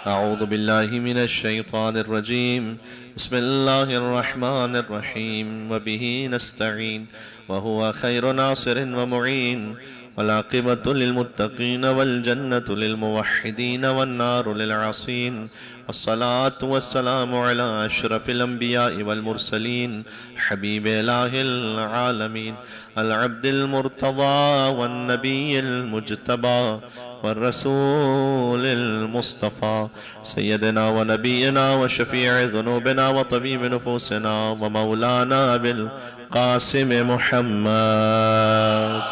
أعوذ بالله من الشيطان الرجيم. بسم الله الرحمن الرحيم. وبه نستعين وهو خير ناصر ومعين. والعاقبة للمتقين والجنة للموحدين والنار للعاصين. والصلاة والسلام على أشرف الأنبياء والمرسلين حبيب إله العالمين العبد المرتضى والنبي المجتبى والرسول المصطفى سيدنا ونبينا وشفيع ذنوبنا وطبيب نفوسنا ومولانا بالقاسم محمد.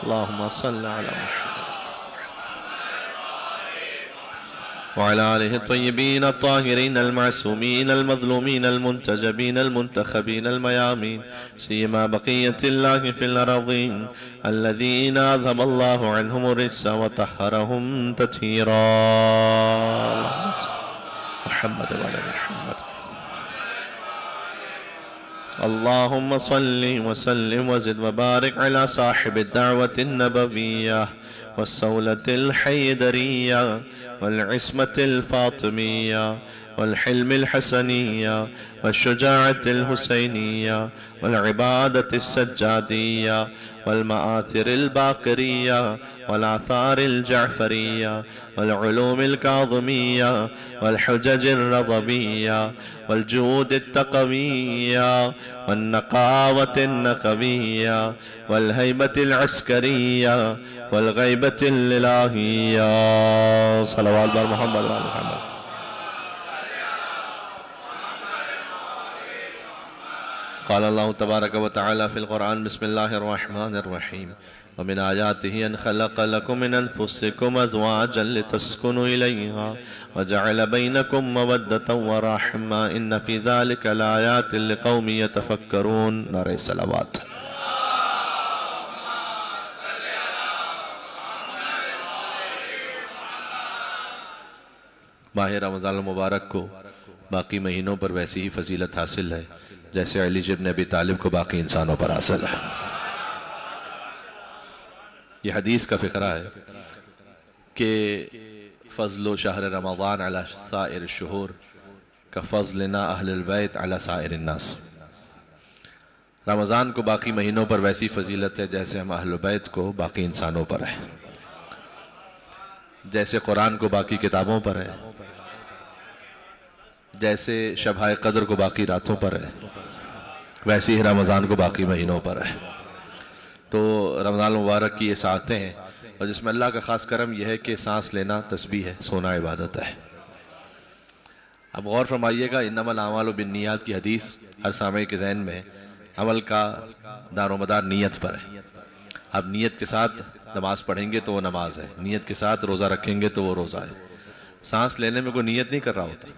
اللهم صل على محمد وعلى آله الطيبين الطاهرين المعصومين المظلومين المنتجبين المنتخبين الميامين سيما بقية الله في الأراضين الذين أذهب الله عنهم الرجس وطهرهم تطهيرا. محمد وعلى محمد. اللهم صل وسلم وزد وبارك على صاحب الدعوة النبوية والسولة الحيدرية والعصمة الفاطمية والحلم الحسنية والشجاعة الحسينية والعبادة السجادية والمآثر الباقرية والآثار الجعفرية والعلوم الكاظمية والحجج الرضبية والجود التقوية والنقاوة النقوية والهيبة العسكرية والغيبة الإلهية. صلوات بر محمد وعلى محمد. قال الله تبارك وتعالى في القرآن بسم الله الرحمن الرحيم ومن آياته أن خلق لكم من أنفسكم أزواجا لتسكنوا إليها وجعل بينكم مودة ورحمة إن في ذلك لآيات لقوم يتفكرون. نعرہ الصلوات. ماہ رمضان المبارک کو باقی مہینوں پر ویسی ہی فضیلت حاصل ہے جیسے علی ابن ابی طالب کو باقی انسانوں پر حاصل ہے. یہ حدیث کا فقرہ ہے کہ فضل شہر رمضان علی سائر الشہور کفضلنا اہل البیت علی سائر الناس. رمضان کو باقی مہینوں پر ویسی فضیلت ہے جیسے ہم اہل البیت کو باقی انسانوں پر ہے، جیسے قرآن کو باقی کتابوں پر ہے، جیسے شبہ قدر کو باقی راتوں پر ہے، ویسے ہی رمضان کو باقی مہینوں پر ہے. تو رمضان المبارک کی یہ ساعتیں ہیں اور جس میں اللہ کا خاص کرم یہ ہے کہ سانس لینا تسبیح ہے، سونا عبادت ہے. اب غور فرمائیے گا انما الاعمال بالنیات کی حدیث ہر سامع کے ذہن میں ہے. عمل کا دار و مدار نیت پر ہے. اب نیت کے ساتھ نماز پڑھیں گے تو وہ نماز ہے، نیت کے ساتھ روزہ رکھیں گے تو وہ روزہ ہے. سانس لینے میں کوئی نیت نہیں کر رہا ہوتا.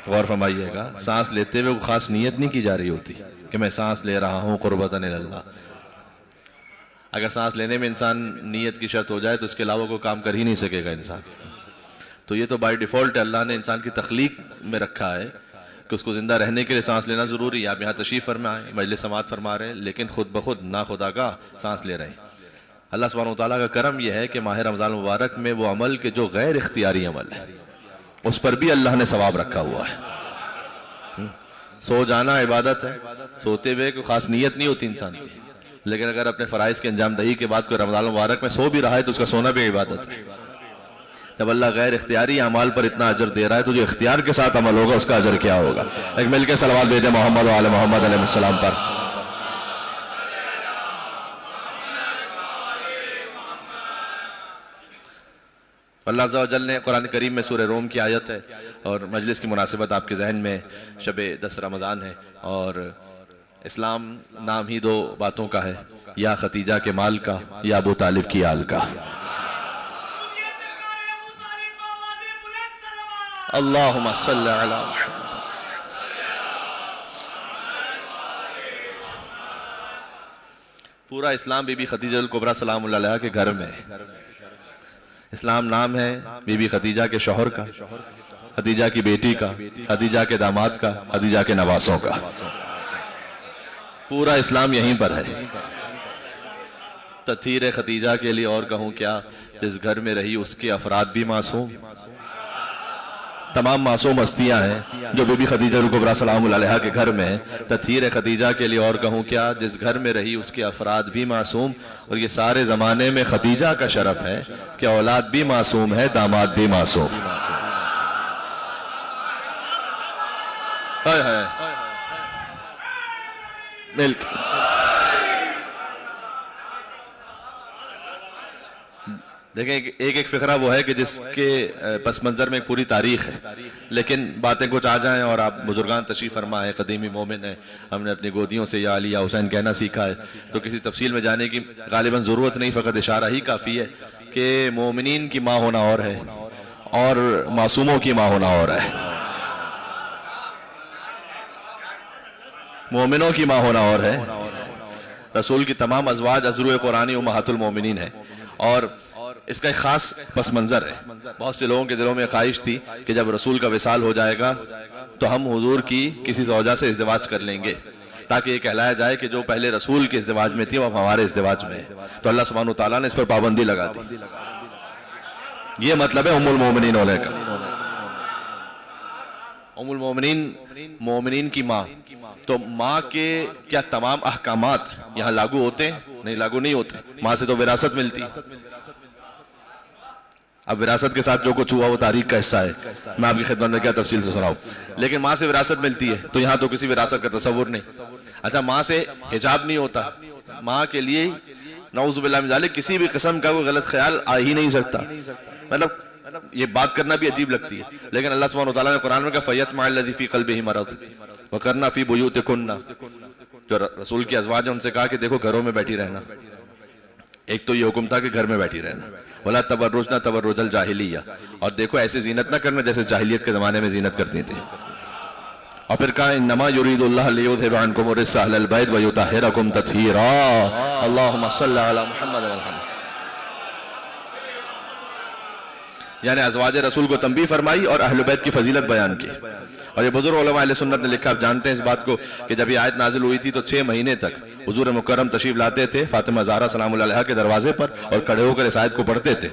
غور فرمائیے گا سانس لیتے ہوئے کوئی خاص نیت نہیں کی جا رہی ہوتی کہ میں سانس لے رہا ہوں قربتاً اللہ. اگر سانس لینے میں انسان نیت کی شرط ہو جائے تو اس کے علاوہ کوئی کام کر ہی نہیں سکے گا انسان. تو یہ تو بائی ڈیفالٹ اللہ نے انسان کی تخلیق میں رکھا ہے کہ اس کو زندہ رہنے کے لیے سانس لینا ضروری ہے. آپ یہاں تشریف فرمائیں، مجلس سماعت فرما رہے ہیں، لیکن خود بخود ناخودآگاہ سانس لے رہے ہیں. اللہ سبحانہ وتعالیٰ کا کرم یہ ہے کہ ماہ رمضان المبارک میں وہ عمل کہ جو غیر اختیاری عمل ہے اس پر بھی اللہ نے ثواب رکھا ہوا ہے. سو جانا عبادت ہے، سوتے ہوئے کوئی خاص نیت نہیں ہوتی انسان کی، لیکن اگر اپنے فرائض کے انجام دہی کے بعد کوئی رمضان المبارک میں سو بھی رہا ہے تو اس کا سونا بھی عبادت ہے. جب اللہ غیر اختیاری اعمال پر اتنا اجر دے رہا ہے تو جو اختیار کے ساتھ عمل ہوگا اس کا اجر کیا ہوگا. ایک مل کے صلوات بھیجیں محمد وعلی محمد علیہ السلام پر. اللہ عز و جل نے قرآن کریم میں سورہ روم کی آیت ہے اور مجلس کی مناسبت آپ کے ذہن میں شب 10 رمضان ہے اور اسلام نام ہی دو باتوں کا ہے، یا ختیجہ کے مال کا یا ابو طالب کی آل کا. اللہم صلی علی محمد. پورا اسلام بی بی خدیجہ الکبریٰ سلام اللہ علیہ کے گھر میں ہے. اسلام نام ہے بی بی خدیجہ کے شوہر کا، خدیجہ کی بیٹی کا، خدیجہ کے داماد کا، خدیجہ کے نواسوں کا. پورا اسلام یہیں پر ہے. تطہیر خدیجہ کے لیے اور کہوں کیا، جس گھر میں رہی اس کے افراد بھی معصوم، تمام معصوم ہستیاں ہیں جو بی بی خدیجہ الکبریٰ سلام اللہ علیہا کے گھر میں ہیں۔ تطہیر خدیجہ کے لیے اور کہوں کیا، جس گھر میں رہی اس کے افراد بھی معصوم، اور یہ سارے زمانے میں خدیجہ کا شرف ہے کہ اولاد بھی معصوم ہے، داماد بھی معصوم۔ ملک دیکھیں، ایک ایک فقرہ وہ ہے کہ جس کے پس منظر میں ایک پوری تاریخ ہے، لیکن باتیں کچھ آ جائیں اور آپ بزرگان تشریف فرما ہے، قدیمی مومن ہیں، ہم نے اپنی گودیوں سے یا علی یا حسین کہنا سیکھا ہے، تو کسی تفصیل میں جانے کی غالباً ضرورت نہیں، فقط اشارہ ہی کافی ہے کہ مومنین کی ماں ہونا اور ہے اور معصوموں کی ماں ہونا اور ہے، مومنوں کی ماں ہونا اور ہے۔ رسول کی تمام ازواج ازروء قرآنی امہات المومنین ہیں، اور اس کا ایک خاص پس منظر ہے۔ بہت سے لوگوں کے دلوں میں خواہش تھی کہ جب رسول کا وصال ہو جائے گا تو ہم حضور کی کسی زوجہ سے ازدواج کر لیں گے، تاکہ یہ کہلایا جائے کہ جو پہلے رسول کے ازدواج میں تھی وہ ہمارے ازدواج میں ہے۔ تو اللہ سبحانہ وتعالیٰ نے اس پر پابندی لگا دی۔ یہ مطلب ہے ام المومنین ہونے کا۔ ام المومنین، مومنین کی ماں، تو ماں کے کیا تمام احکامات یہاں لاگو ہوتے ہیں؟ نہیں، لاگو نہیں ہوتے۔ ماں سے تو وراثت ملتی، اب وراثت کے ساتھ جو کچھ ہوا وہ تاریخ کا حصہ ہے، میں آپ کی خدمت میں کیا تفصیل سے سناؤں، لیکن ماں سے وراثت ملتی ہے تو یہاں تو کسی وراثت کا تصور نہیں۔ اچھا، ماں سے حجاب نہیں ہوتا، ماں کے لیے نعوذ باللہ من ذالک کسی بھی قسم کا کوئی غلط خیال آ ہی نہیں سکتا، مطلب یہ بات کرنا بھی عجیب لگتی ہے، لیکن اللہ سبحانہ وتعالیٰ نے قرآن میں کہا فَيَطْمَعَ الَّذِي فِي قَلْبِهِ مَرَضٌ وَقَرْنَ فِي بُيُوتِكُنَّ، جو رسول کی ازواج ہیں ان سے کہا کہ دیکھو گھروں میں بیٹھی رہنا، ایک تو یہ حکم تھا کہ گھر میں بیٹھی رہنا، وَلَا تَبَرُّجْنَ تَبَرُّجَ الْجَاهِلِيَّةِ، اور دیکھو ایسے زینت نہ کرنا جیسے جاہلیت کے زمانے میں زینت کرتی تھی، اور پھر کہا انما یرید اللہ لیذھب عنکم الرجس اہل البیت ویطہرکم تطہیرا، اللہم صل علی محمد والحمد، یعنی ازواج رسول کو تنبیہ فرمائی اور اہل بیت کی فضیلت بیان کی۔ اور یہ بزرگ علماء اہل سنت نے لکھا، آپ جانتے ہیں اس بات کو کہ جب یہ آیت نازل ہوئی تھی تو 6 مہینے تک حضور مکرم تشریف لاتے تھے فاطمہ زہرا سلام اللہ علیہا کے دروازے پر اور کھڑے ہو کر اس آیت کو پڑھتے تھے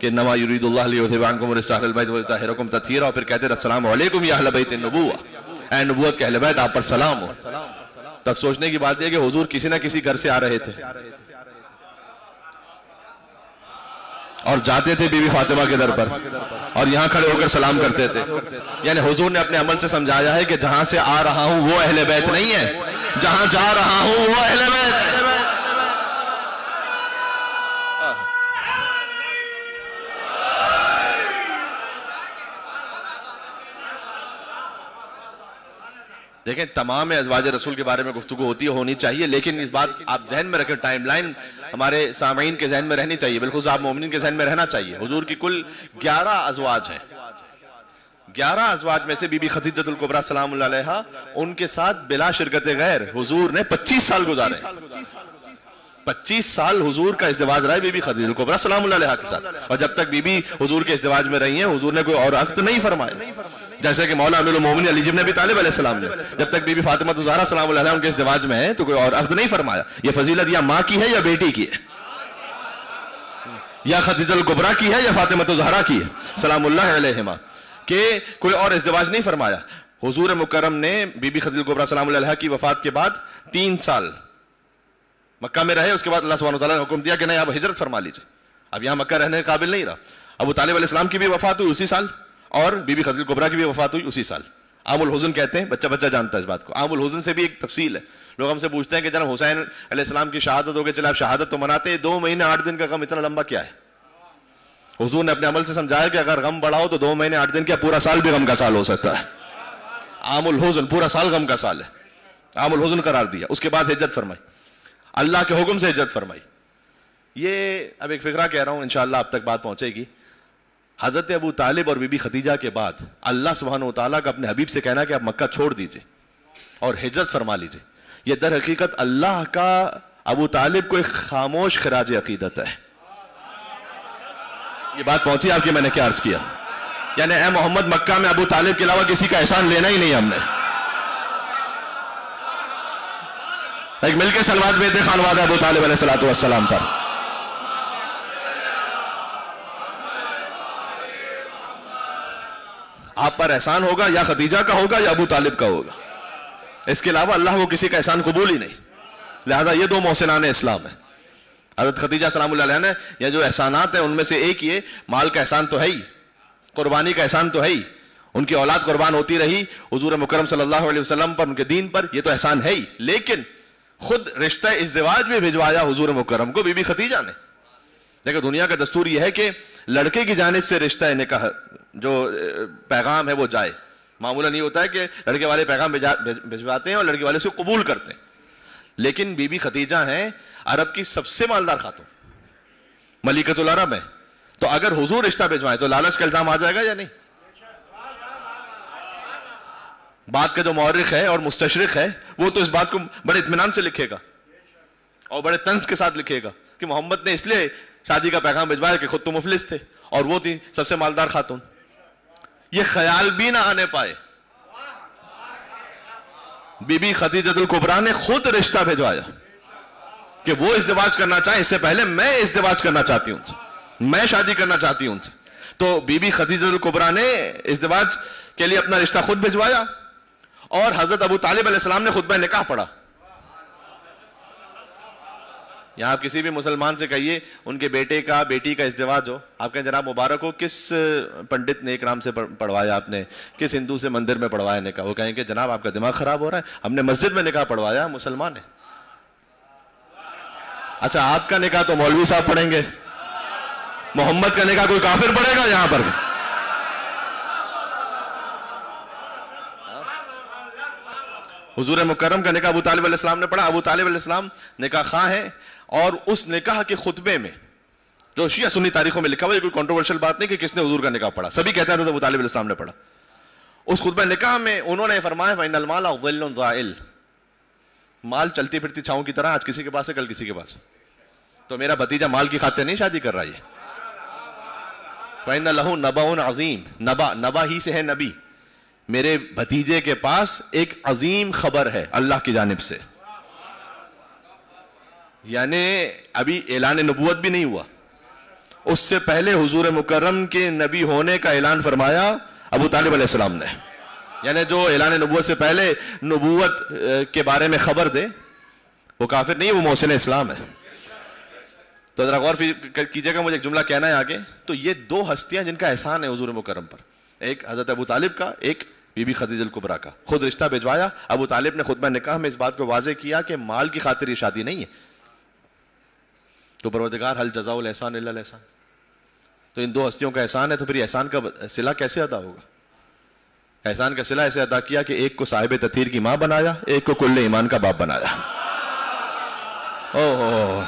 کہ انما یرید اللہ لیذھب عنکم الرجس اہل البیت ویطہرکم تطہیرا، اور پھر کہتے تھے السلام علیکم یا اہل بیت النبوہ، اے نبوت کے اہل بیت آپ پر سلام ہو۔ تب سوچنے کی بات یہ کہ حضور کسی نہ کسی گھر سے آ رہے تھے اور جاتے تھے بی بی فاطمہ کے در پر اور یہاں کھڑے ہو کر سلام کرتے تھے، یعنی حضور نے اپنے عمل سے سمجھایا ہے کہ جہاں سے آ رہا ہوں وہ اہل بیت نہیں ہے، جہاں جا رہا ہوں وہ اہل بیت ہے۔ دیکھیں تمام ازواج رسول کے بارے میں گفتگو ہوتی ہے، ہونی چاہیے، لیکن اس بات آپ ذہن میں رکھیں، ٹائم لائن ہمارے سامعین کے ذہن میں رہنی چاہیے، بالخصوص آپ مومنین کے ذہن میں رہنا چاہیے۔ حضور کی کل 11 ازواج ہیں، 11 ازواج میں سے بی بی خدیجہ الکبریٰ سلام اللہ علیہا ان کے ساتھ بلا شرکت غیر حضور نے 25 سال گزارے، 25 سال حضور کا ازدواج رہا ہے بی بی خدیجہ الکبریٰ سلام اللہ علیہا کے ساتھ، اور جب تک بی بی حضور کے ازدواج میں رہی ہیں حضور نے کوئی اور عقد نہیں فرمایا، جیسے کہ مولا امیر المومنین علی بن ابی طالب علیہ السلام نے جب تک بی بی فاطمہ زہرا سلام اللہ علیہا ان کے ازدواج میں ہیں تو کوئی اور عقد نہیں فرمایا۔ یہ فضیلت یا ماں کی ہے یا بیٹی کی ہے، یا خدیجہ الکبریٰ کی ہے یا فاطمہ زہرا کی ہے سلام اللہ علیہما، کہ کوئی اور ازدواج نہیں فرمایا۔ حضور مکرم نے بی بی خدیجہ الکبریٰ سلام اللہ علیہا کی وفات کے بعد 3 سال مکہ میں رہے، اس کے بعد اللہ سبحانہ وتعالیٰ نے حکم دیا کہ نہیں اب ہجرت فرما لیجئے، اب یہاں مکہ رہنے کے قابل نہیں رہا۔ ابو طالب علیہ السلام کی بھی وفات ہوئی اسی سال اور بی بی خدیجہ الکبریٰ کی بھی وفات ہوئی اسی سال۔ عام الحزن کہتے ہیں، بچہ بچہ جانتا ہے اس بات کو، عام الحزن سے بھی ایک تفصیل ہے۔ لوگ ہم سے پوچھتے ہیں کہ جناب حسین علیہ السلام کی شہادت ہو گئی، چلے آپ شہادت تو مناتے ہیں، 2 مہینے 8 دن کا غم اتنا لمبا کیا ہے؟ حضور نے اپنے عمل سے سمجھایا کہ اگر غم بڑھا ہو تو 2 مہینے 8 دن کیا پورا سال بھی غم کا سال ہو سکتا ہے۔ عام الحزن پورا سال غم کا سال ہے، عام الحزن قرار دیا۔ اس کے بعد ہجرت فرمائی، اللہ کے حکم سے ہجرت فرمائی۔ یہ اب ایک فقرہ کہہ رہا ہوں، انشاءاللہ آپ تک بات پہنچے گی۔ حضرت ابو طالب اور بی بی خدیجہ کے بعد اللہ سبحانہ وتعالیٰ کا اپنے حبیب سے کہنا کہ آپ مکہ چھوڑ دیجئے اور ہجرت فرما لیجئے، یہ در حقیقت اللہ کا ابو طالب کو ایک خاموش خراج عقیدت ہے۔ یہ بات پہنچی آپ کی، میں نے کیا عرض کیا، یعنی اے محمد مکہ میں ابو طالب کے علاوہ کسی کا احسان لینا ہی نہیں ہم نے۔ ایک مل کے سلوات بیتے خانوادہ ابو طالب علیہ السلام پر۔ آپ پر احسان ہوگا یا خدیجہ کا ہوگا یا ابو طالب کا ہوگا، اس کے علاوہ اللہ کو کسی کا احسان قبول ہی نہیں. لہذا یہ دو محسنان اسلام ہیں. حضرت خدیجہ سلام اللہ علیہ نے یہ جو احسانات ہیں ان میں سے ایک یہ مال کا احسان تو ہے ہی، قربانی کا احسان تو ہے ہی. ان کی اولاد قربان ہوتی رہی حضور مکرم صلی اللہ علیہ وسلم پر، ان کے دین پر، یہ تو احسان ہے ہی. لیکن خود رشتہ ازدواج بھی بھجوایا حضور مکرم کو بی بی خدیجہ نے. لیکن دنیا کا دستور یہ ہے کہ لڑکے کی جانب سے رشتہ نکاح جو پیغام ہے وہ جائے. معمولاً یہ ہوتا ہے کہ لڑکے والے پیغام بھجواتے ہیں اور لڑکے والے سے قبول کرتے ہیں. لیکن بی بی خدیجہ ہیں عرب کی سب سے مالدار خاتون، ملکۃ العرب ہے. تو اگر حضور رشتہ بھجوائیں تو لالچ کا الزام آ جائے گا یا نہیں؟ بات کا جو مورخ ہے اور مستشرق ہے وہ تو اس بات کو بڑے اطمینان سے لکھے گا اور بڑے طنز کے ساتھ لکھے گا کہ محمد نے اس لیے شادی کا پیغام بھجوایا کہ خود تو مفلس تھے اور وہ تھی سب سے مالدار خاتون. یہ خیال بھی نہ آنے پائے. بی بی خدیجہ الکبریٰ نے خود رشتہ بھجوایا کہ وہ ازدواج کرنا چاہیں، اس سے پہلے میں ازدواج کرنا چاہتی ہوں ان سے، میں شادی کرنا چاہتی ہوں ان سے. تو بی بی خدیجہ الکبریٰ نے ازدواج کے لیے اپنا رشتہ خود بھجوایا اور حضرت ابو طالب علیہ السلام نے خطبہ نکاح پڑھا. یہاں آپ کسی بھی مسلمان سے کہیے ان کے بیٹے کا بیٹی کا ازدواج ہو، آپ کہیں جناب مبارک ہو، کس پنڈت نے اکرام سے پڑھوایا آپ نے، کس ہندو سے مندر میں پڑھوایا نکاح؟ وہ کہیں کہ جناب آپ کا دماغ خراب ہو رہا ہے، ہم نے مسجد میں نکاح پڑھوایا، مسلمان ہے. اچھا آپ کا نکاح تو مولوی صاحب پڑھیں گے، محمد کا نکاح کوئی کافر پڑھے گا یہاں پر؟ حضور مکرم کا نکاح ابو طالب علیہ السلام نے پڑھا. ابو طالب علیہ السلام نکاح خواہ ہیں اور اس نکاح کے خطبے میں جو شیعہ سنی تاریخوں میں لکھا ہوا، یہ کوئی کنٹروورشل بات نہیں کہ کس نے حضور کا نکاح پڑھا، سبھی کہتے ہیں تو ابو طالب علیہ السلام نے پڑھا. اس خطبہ نکاح میں انہوں نے فرمایا فَإِنَّ الْمَالَ ظِلٌّ ظَائِلٌ، مال چلتی پھرتی چھاؤں کی طرح، آج کسی کے پاس ہے کل کسی کے پاس. تو میرا بھتیجا مال کی خاطر نہیں شادی کر رہا ہے. فَإِنَّ لَهُ نَبَأٌ عَظِيمٌ، نبا ہی سے ہے نبی، میرے بھتیجے کے پاس ایک عظیم خبر ہے اللہ کی جانب سے. یعنی ابھی اعلان نبوت بھی نہیں ہوا، اس سے پہلے حضور مکرم کے نبی ہونے کا اعلان فرمایا ابو طالب علیہ السلام نے. یعنی جو اعلان نبوت سے پہلے نبوت کے بارے میں خبر دے وہ کافر نہیں، وہ محسن اسلام ہے. تو ذرا غور کیجئے گا، مجھے ایک جملہ کہنا ہے آگے. تو یہ دو ہستیاں جن کا احسان ہے حضور مکرم پر، ایک حضرت ابو طالب کا، ایک بی بی خدیجہ الکبریٰ کا. خود رشتہ بھجوایا. ابو طالب نے خطبہ نکاح میں اس بات کو واضح کیا کہ مال کی خاطر یہ شادی نہیں ہے. تو پروردگار حل جزاء الاحسان الا الاحسان. تو ان دو ہستیوں کا احسان ہے، تو پھر یہ احسان کا صلہ کیسے ادا ہوگا؟ احسان کا صلہ ایسے ادا کیا کہ ایک کو صاحب تطہیر کی ماں بنایا، ایک کو کل ایمان کا باپ بنایا. اوہ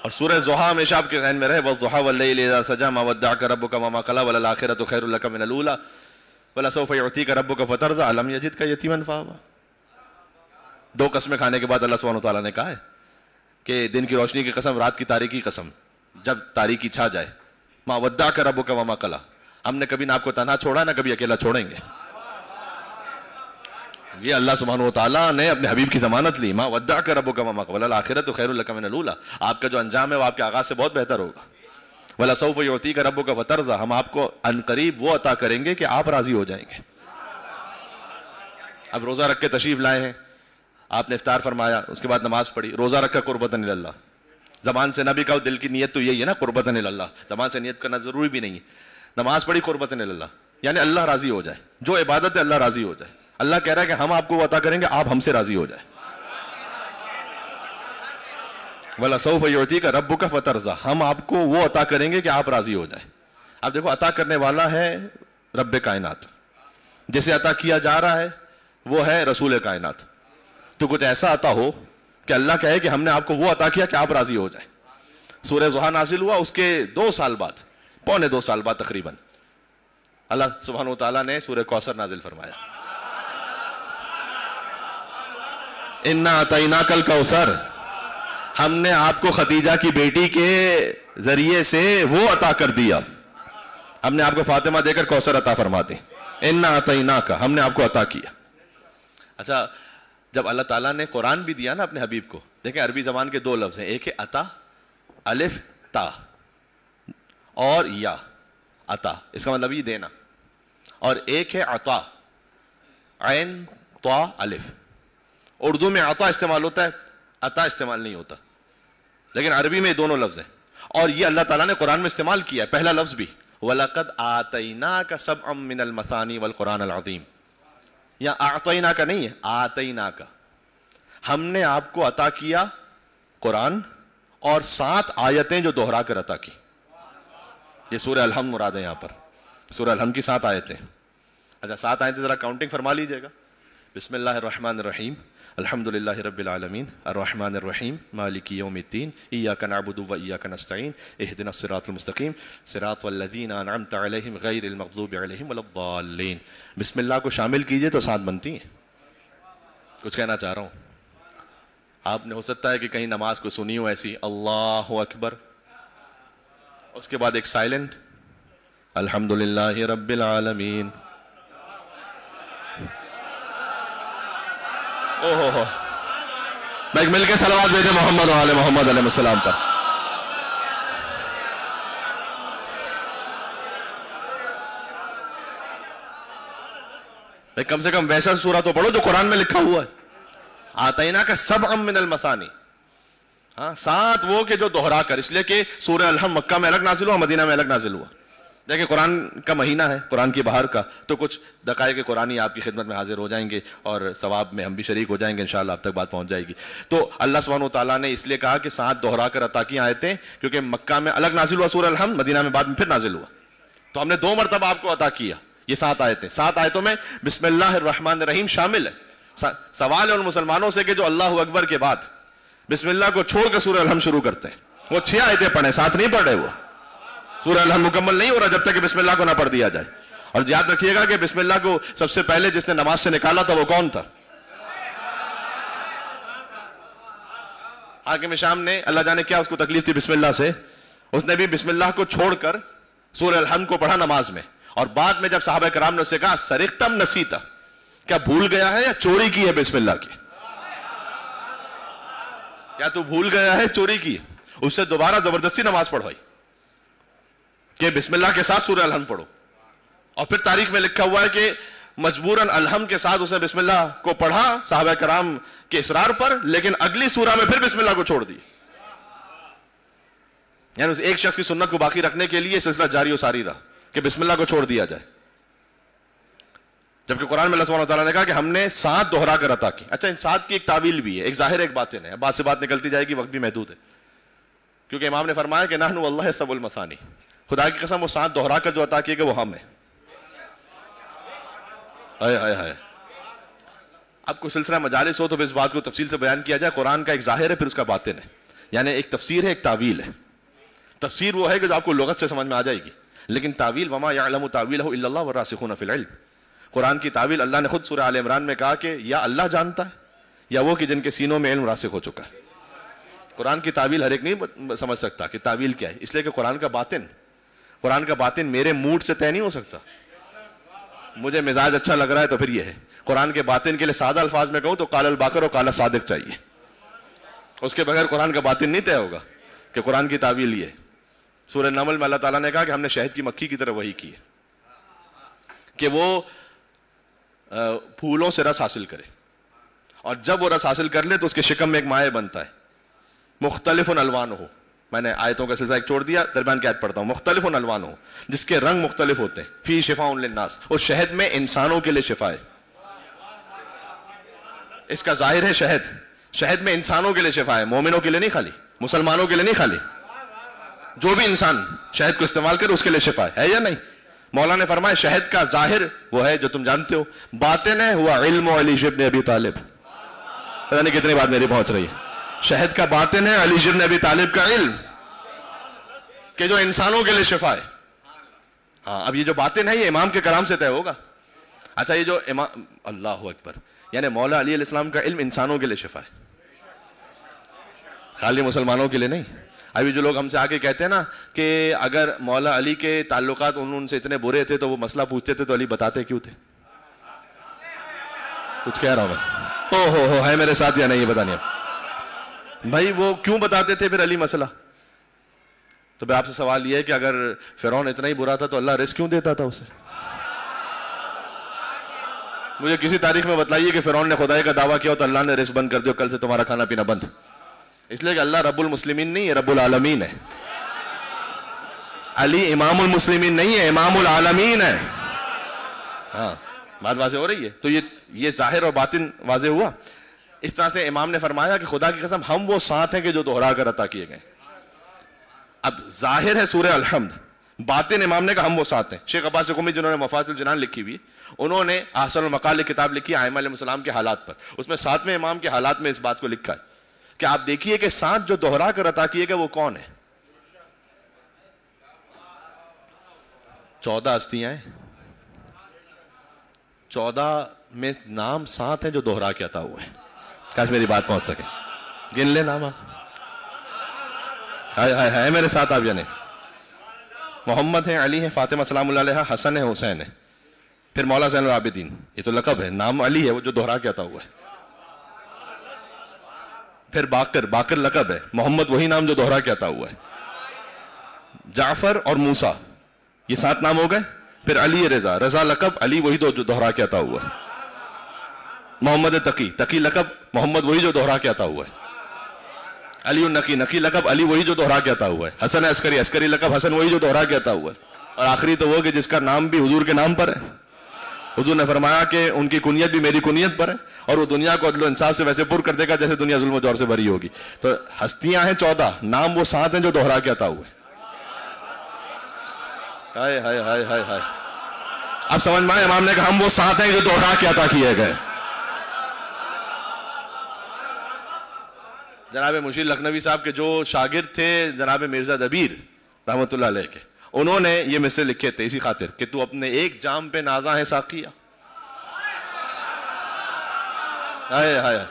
اور سورہ ضحیٰ ہمیشہ آپ کے ذہن میں رہے، وَالضُّحَىٰ وَاللَّيْلِ إِذَا سَجَىٰ مَا وَدَّعَكَ رَبُّكَ وَمَا قَلَىٰ وَلَلْآخِرَةُ خَيْرٌ لَكَ مِنَ الْأُولَىٰ وَلَسَوْفَ يُعْطِيكَ رَبُّكَ فَتَرْضَىٰ أَلَمْ يَجِدْكَ يَتِيمًا فَآوَىٰ. دو قسمیں کھانے کے بعد اللہ سبحانہ وتعالیٰ نے کہا ہے کہ دن کی روشنی کی قسم، رات کی تاریکی کی قسم، جب تاریکی چھا جائے. مَا وَدَّعَكَ رَبُّكَ وَمَا قَلَىٰ، ہم نے کبھی نہ آپ کو تنہا چھوڑا نہ کبھی اکیلا چھوڑیں گے. یہ اللہ سبحانہ وتعالیٰ نے اپنے حبیب کی ضمانت لی. مَا وَدَّعَكَ رَبُّكَ وَمَا قَلَىٰ وَلَلْآخِرَةُ خَيْرٌ لَكَ مِنَ الْأُولَىٰ، آپ کا جو انجام ہے وہ آپ کے آغاز سے بہت بہتر ہوگا. وَلَسَوْفَ يُعْطِيكَ رَبُّكَ فَتَرْضَىٰ، ہم آپ کو عنقریب وہ عطا کریں گے کہ آپ راضی ہو جائیں گے. اب روزہ رکھ کے تشریف لائے ہیں، آپ نے افطار فرمایا، اس کے بعد نماز پڑھی، روزہ رکھا قربتاً الی اللہ. زبان سے نہ بھی کہو، دل کی نیت تو یہی ہے نا، قربتاً الی اللہ. زبان سے نیت کرنا ضروری بھی نہیں ہے. نماز پڑھی قربتاً الی اللہ، یعنی اللہ راضی ہو جائے. جو عبادت ہے اللہ راضی ہو جائے. اللہ کہہ رہا ہے کہ ہم آپ کو وہ عطا کریں گے، آپ ہم سے راضی ہو جائے. وَلَسَوْفَ يُعْطِيكَ رَبُّكَ فَتَرْضَىٰ، ہم آپ کو وہ عطا کریں گے کہ آپ راضی ہو جائیں. اب دیکھو عطا کرنے والا ہے رب کائنات، جسے عطا کیا جا رہا ہے وہ ہے رسول کائنات. تو کچھ ایسا عطا ہو کہ اللہ کہے کہ ہم نے آپ کو وہ عطا کیا کہ آپ راضی ہو جائیں. سورہ ضحیٰ نازل ہوا، اس کے 2 سال بعد، پونے 2 سال بعد تقریباً، اللہ سبحانہ وتعالیٰ نے سورہ کوثر نازل فرمایا. اِنَّا أَعْطَيْنَاكَ الْكَوْثَرَ ہم نے آپ کو خدیجہ کی بیٹی کے ذریعے سے وہ عطا کر دیا. ہم نے آپ کو فاطمہ دے کر کوثر عطا فرما دی. انا اعطیناک، ہم نے آپ کو عطا کیا. اچھا، جب اللہ تعالیٰ نے قرآن بھی دیا نا اپنے حبیب کو، دیکھیں عربی زبان کے دو لفظ ہیں، ایک ہے عطا، الف تا، اور یا عطا، اس کا مطلب یہ دینا، اور ایک ہے عطا، عین طا الف. اردو میں عطا استعمال ہوتا ہے، عطا استعمال نہیں ہوتا، لیکن عربی میں دونوں لفظ ہیں، اور یہ اللہ تعالیٰ نے قرآن میں استعمال کیا ہے. پہلا لفظ بھی وَلَقَدْ آتَيْنَاكَ سَبْعًا مِّنَ الْمَثَانِي وَالْقُرْآنَ الْعَظِيمِ، یا آتَيْنَاكَ نہیں ہے، آتَيْنَاكَ، ہم نے آپ کو عطا کیا قرآن اور 7 آیتیں جو دہرا کر عطا کی. یہ سورہ الحمد مراد ہے یہاں پر، سورہ الحمد کی 7 آیتیں. اچھا 7 آیتیں ذرا کاؤنٹنگ فرما لیجئے گا. بسم اللہ الرحمن الرحیم، الحمد للہ رب العالمین، الرحمن الرحیم، مالک یوم الدین، ایاک نعبد و ایاک نستعین، اہدنا الصراط المستقیم، صراط الذین انعمت علیہم غیر المغضوب علیہم ولا الضالین. بسم اللہ کو شامل کیجئے تو 7 بنتی ہیں. کچھ کہنا چاہ رہا ہوں، آپ نے ہو سکتا ہے کہ کہیں نماز کو سنی ہو ایسی، اللہ اکبر، اس کے بعد ایک سائلنٹ، الحمد للہ رب العالمین. اوہ بھائی مل کے صلوات بھیجے محمد و آل محمد علیہ السلام پر. بھائی کم سے کم ویسا سورہ تو پڑھو جو قرآن میں لکھا ہوا ہے. آتینا کا سبعا من المثانی، ہاں 7 وہ کہ جو دہرا کر، اس لیے کہ سورہ الحمد مکہ میں الگ نازل ہوا، مدینہ میں الگ نازل ہوا. دیکھیں قرآن کا مہینہ ہے، قرآن کی بہار کا، تو کچھ دقائق قرآنی آپ کی خدمت میں حاضر ہو جائیں گے اور ثواب میں ہم بھی شریک ہو جائیں گے، انشاءاللہ آپ تک بات پہنچ جائے گی. تو اللہ سبحانہ وتعالیٰ نے اس لیے کہا کہ 7 دہرا کر عطا کی آیتیں، کیونکہ مکہ میں الگ نازل ہوا سورہ الحمد، مدینہ میں بعد میں پھر نازل ہوا، تو ہم نے 2 مرتبہ آپ کو عطا کیا یہ 7 آیتیں. 7 آیتوں میں بسم اللہ الرحمن الرحیم شامل ہے. سوال ہے ان مسلمانوں سے کہ جو اللہ اکبر کے بعد بسم اللہ کو چھوڑ کر سورہ الحمد شروع کرتے ہیں، وہ 6 آیتیں پڑھیں، 7 نہیں پڑھ رہے. وہ سورہ الحمد مکمل نہیں ہو رہا جب تک کہ بسم اللہ کو نہ پڑھ دیا جائے. اور یاد رکھیے گا کہ بسم اللہ کو سب سے پہلے جس نے نماز سے نکالا تھا وہ کون تھا؟ حاکم شام نے، اللہ جانے کیا اس کو تکلیف تھی بسم اللہ سے، اس نے بھی بسم اللہ کو چھوڑ کر سورہ الحمد کو پڑھا نماز میں. اور بعد میں جب صحابہ کرام نے اس سے کہا سرقتم نسیتا، کیا بھول گیا ہے یا چوری کی ہے بسم اللہ کی؟ کیا تو بھول گیا ہے چوری کی؟ اس سے دوبارہ زبردستی نماز پڑھوائی کہ بسم اللہ کے ساتھ سورہ الحمد پڑھو. اور پھر تاریخ میں لکھا ہوا ہے کہ مجبوراً الحمد کے ساتھ اس نے بسم اللہ کو پڑھا صحابہ کرام کے اصرار پر، لیکن اگلی سورہ میں پھر بسم اللہ کو چھوڑ دی. یعنی اس ایک شخص کی سنت کو باقی رکھنے کے لیے سلسلہ جاری و ساری رہا کہ بسم اللہ کو چھوڑ دیا جائے، جبکہ قرآن میں اللہ سبحانہ وتعالیٰ نے کہا کہ ہم نے 7 دہرا کر عطا کی. اچھا ان 7 کی ایک تعویل بھی ہے، ایک ظاہر ایک باطن ہے، بات سے بات نکلتی جائے گی، وقت بھی محدود ہے، کیونکہ امام نے فرمایا کہ نحن واللہ سب المثانی، خدا کی قسم وہ 7 دہرا کر جو عطا کیے گئے وہ ہم ہیں. ہائے اب کوئی سلسلہ مجالس ہو تو اس بات کو تفصیل سے بیان کیا جائے. قرآن کا ایک ظاہر ہے پھر اس کا باطن ہے، یعنی ایک تفسیر ہے ایک تعویل ہے. تفسیر وہ ہے کہ جو آپ کو لغت سے سمجھ میں آ جائے گی، لیکن تعویل وما یعلم تعویلہ الا اللہ والراسخون فی العلم. قرآن کی تعویل اللہ نے خود سورہ آل عمران میں کہا کہ یا اللہ جانتا ہے یا وہ کہ جن کے سینوں میں علم راسخ ہو چکا ہے. قرآن کی تعویل ہر ایک نہیں سمجھ سکتا کہ تعویل کیا ہے، اس لیے کہ قرآن کا باطن میرے موڈ سے طے نہیں ہو سکتا. مجھے مزاج اچھا لگ رہا ہے تو پھر یہ ہے. قرآن کے باطن کے لیے سادہ الفاظ میں کہوں تو قال الباقر اور قال صادق چاہیے، اس کے بغیر قرآن کا باطن نہیں طے ہوگا کہ قرآن کی تعویل یہ ہے. سورہ نمل میں اللہ تعالیٰ نے کہا کہ ہم نے شہد کی مکھی کی طرف وحی کی ہے کہ وہ پھولوں سے رس حاصل کرے، اور جب وہ رس حاصل کر لے تو اس کے شکم میں ایک مائع بنتا ہے، مختلف الوان ہو. میں نے آیتوں کا سلسلہ ایک چھوڑ دیا، درمیان کی آیت پڑھتا ہوں. مختلف الوان ہو، جس کے رنگ مختلف ہوتے ہیں. فی شفاء للناس، اس شہد میں انسانوں کے لیے شفا ہے. اس کا ظاہر ہے شہد میں انسانوں کے لیے شفا ہے، مومنوں کے لیے نہیں خالی، مسلمانوں کے لیے نہیں خالی، جو بھی انسان شہد کو استعمال کرے اس کے لیے شفا ہے یا نہیں؟ مولا نے فرمایا شہد کا ظاہر وہ ہے جو تم جانتے ہو، باطن ہے ہوا علم علی ابن ابی طالب. پتہ نہیں کتنی بات میری پہنچ رہی ہے. شہد کا باطن ہے علی ابن ابی طالب کا علم کہ جو انسانوں کے لیے شفا ہے. ہاں اب یہ جو باطن ہے یہ امام کے کلام سے طے ہوگا. اچھا یہ جو امام، اللہ اکبر، یعنی مولا علی علیہ السلام کا علم انسانوں کے لیے شفا ہے. خالی مسلمانوں کے لیے نہیں. ابھی جو لوگ ہم سے آگے کہتے ہیں نا کہ اگر مولا علی کے تعلقات ان سے اتنے برے تھے تو وہ مسئلہ پوچھتے تھے تو علی بتاتے کیوں تھے؟ کچھ کہہ رہا ہوں میں. او ہو ہے میرے ساتھ یا نہیں یہ بتا نہیں بھائی. وہ کیوں بتاتے تھے پھر علی مسئلہ؟ تو پھر آپ سے سوال یہ ہے کہ اگر فرعون اتنا ہی برا تھا تو اللہ رزق کیوں دیتا تھا اسے؟ مجھے کسی تاریخ میں بتلائیے کہ فرعون نے خدائی کا دعویٰ کیا تو اللہ نے رزق بند کر دیا، کل سے تمہارا کھانا پینا بند. اس لیے کہ اللہ رب المسلمین نہیں ہے، رب العالمین ہے. علی امام المسلمین نہیں ہے، امام العالمین ہے. ہاں بات واضح ہو رہی ہے. تو یہ ظاہر اور باطن واضح ہوا. اس طرح سے امام نے فرمایا کہ خدا کی قسم ہم وہ 7 ہیں کہ جو دوہرا کر عطا کیے گئے. اب ظاہر ہے سورہ الحمد، باطن امام نے کہا ہم وہ 7 ہیں. شیخ عباس قمی جنہوں نے مفاتیح الجنان لکھی ہوئی، انہوں نے احسن المقال کتاب لکھی ائمہ علیہ السلام کے حالات پر. اس میں 7ویں امام کے حالات میں اس بات کو لکھا ہے کہ آپ دیکھیے کہ 7 جو دوہرا کر عطا کیے گئے وہ کون ہیں. 14 ہستیاں ہیں، 14 میں نام 7 ہیں جو دوہرا کے عطا ہوئے ہیں. کاش میری بات پہنچ سکے. گن لے نام آپ. ہے میرے ساتھ آپ یا نہیں؟ محمد ہیں، علی ہیں، فاطمہ سلام اللہ علیہ، حسن ہے، حسین ہے. پھر مولا زین العابدین، یہ تو لقب ہے، نام علی ہے وہ جو دوہرا کے عطا ہوا ہے. پھر باقر لقب ہے، محمد وہی نام جو دوہرا کے عطا ہوا ہے. جعفر اور موسیٰ، یہ 7 نام ہو گئے. پھر علی رضا لقب، علی وہی جو دوہرا کے عطا ہوا ہے. محمد تقی لقب، محمد وہی جو دوہرا کے عطا ہوا ہے. علی النقی لقب، علی وہی جو دوہرا کے عطا ہوا ہے. حسن عسکری لقب، حسن وہی جو دوہرا کے عطا ہوا ہے. اور آخری تو وہ کہ جس کا نام بھی حضور کے نام پر ہے. حضور نے فرمایا کہ ان کی کنیت بھی میری کنیت پر ہے اور وہ دنیا کو عدل و انصاف سے ویسے پر کر دے گا جیسے دنیا ظلم و جور سے بری ہوگی. تو ہستیاں ہیں 14، نام وہ 7 ہیں جو دوہرا کے عطا ہوئے. ہائے ہائے ہائے ہائے ہائے. اب سمجھ میں آئے امام نے کہا ہم وہ 7 ہیں جو دوہرا کے عطا کیے گئے. جناب مشیر لکھنوی صاحب کے جو شاگرد تھے جناب مرزا دبیر رحمۃ اللہ علیہ کے، انہوں نے یہ مصرے لکھے تھے اسی خاطر کہ تو اپنے ایک جام پہ نازاں ہے ساقیہ. ہائے ہائے.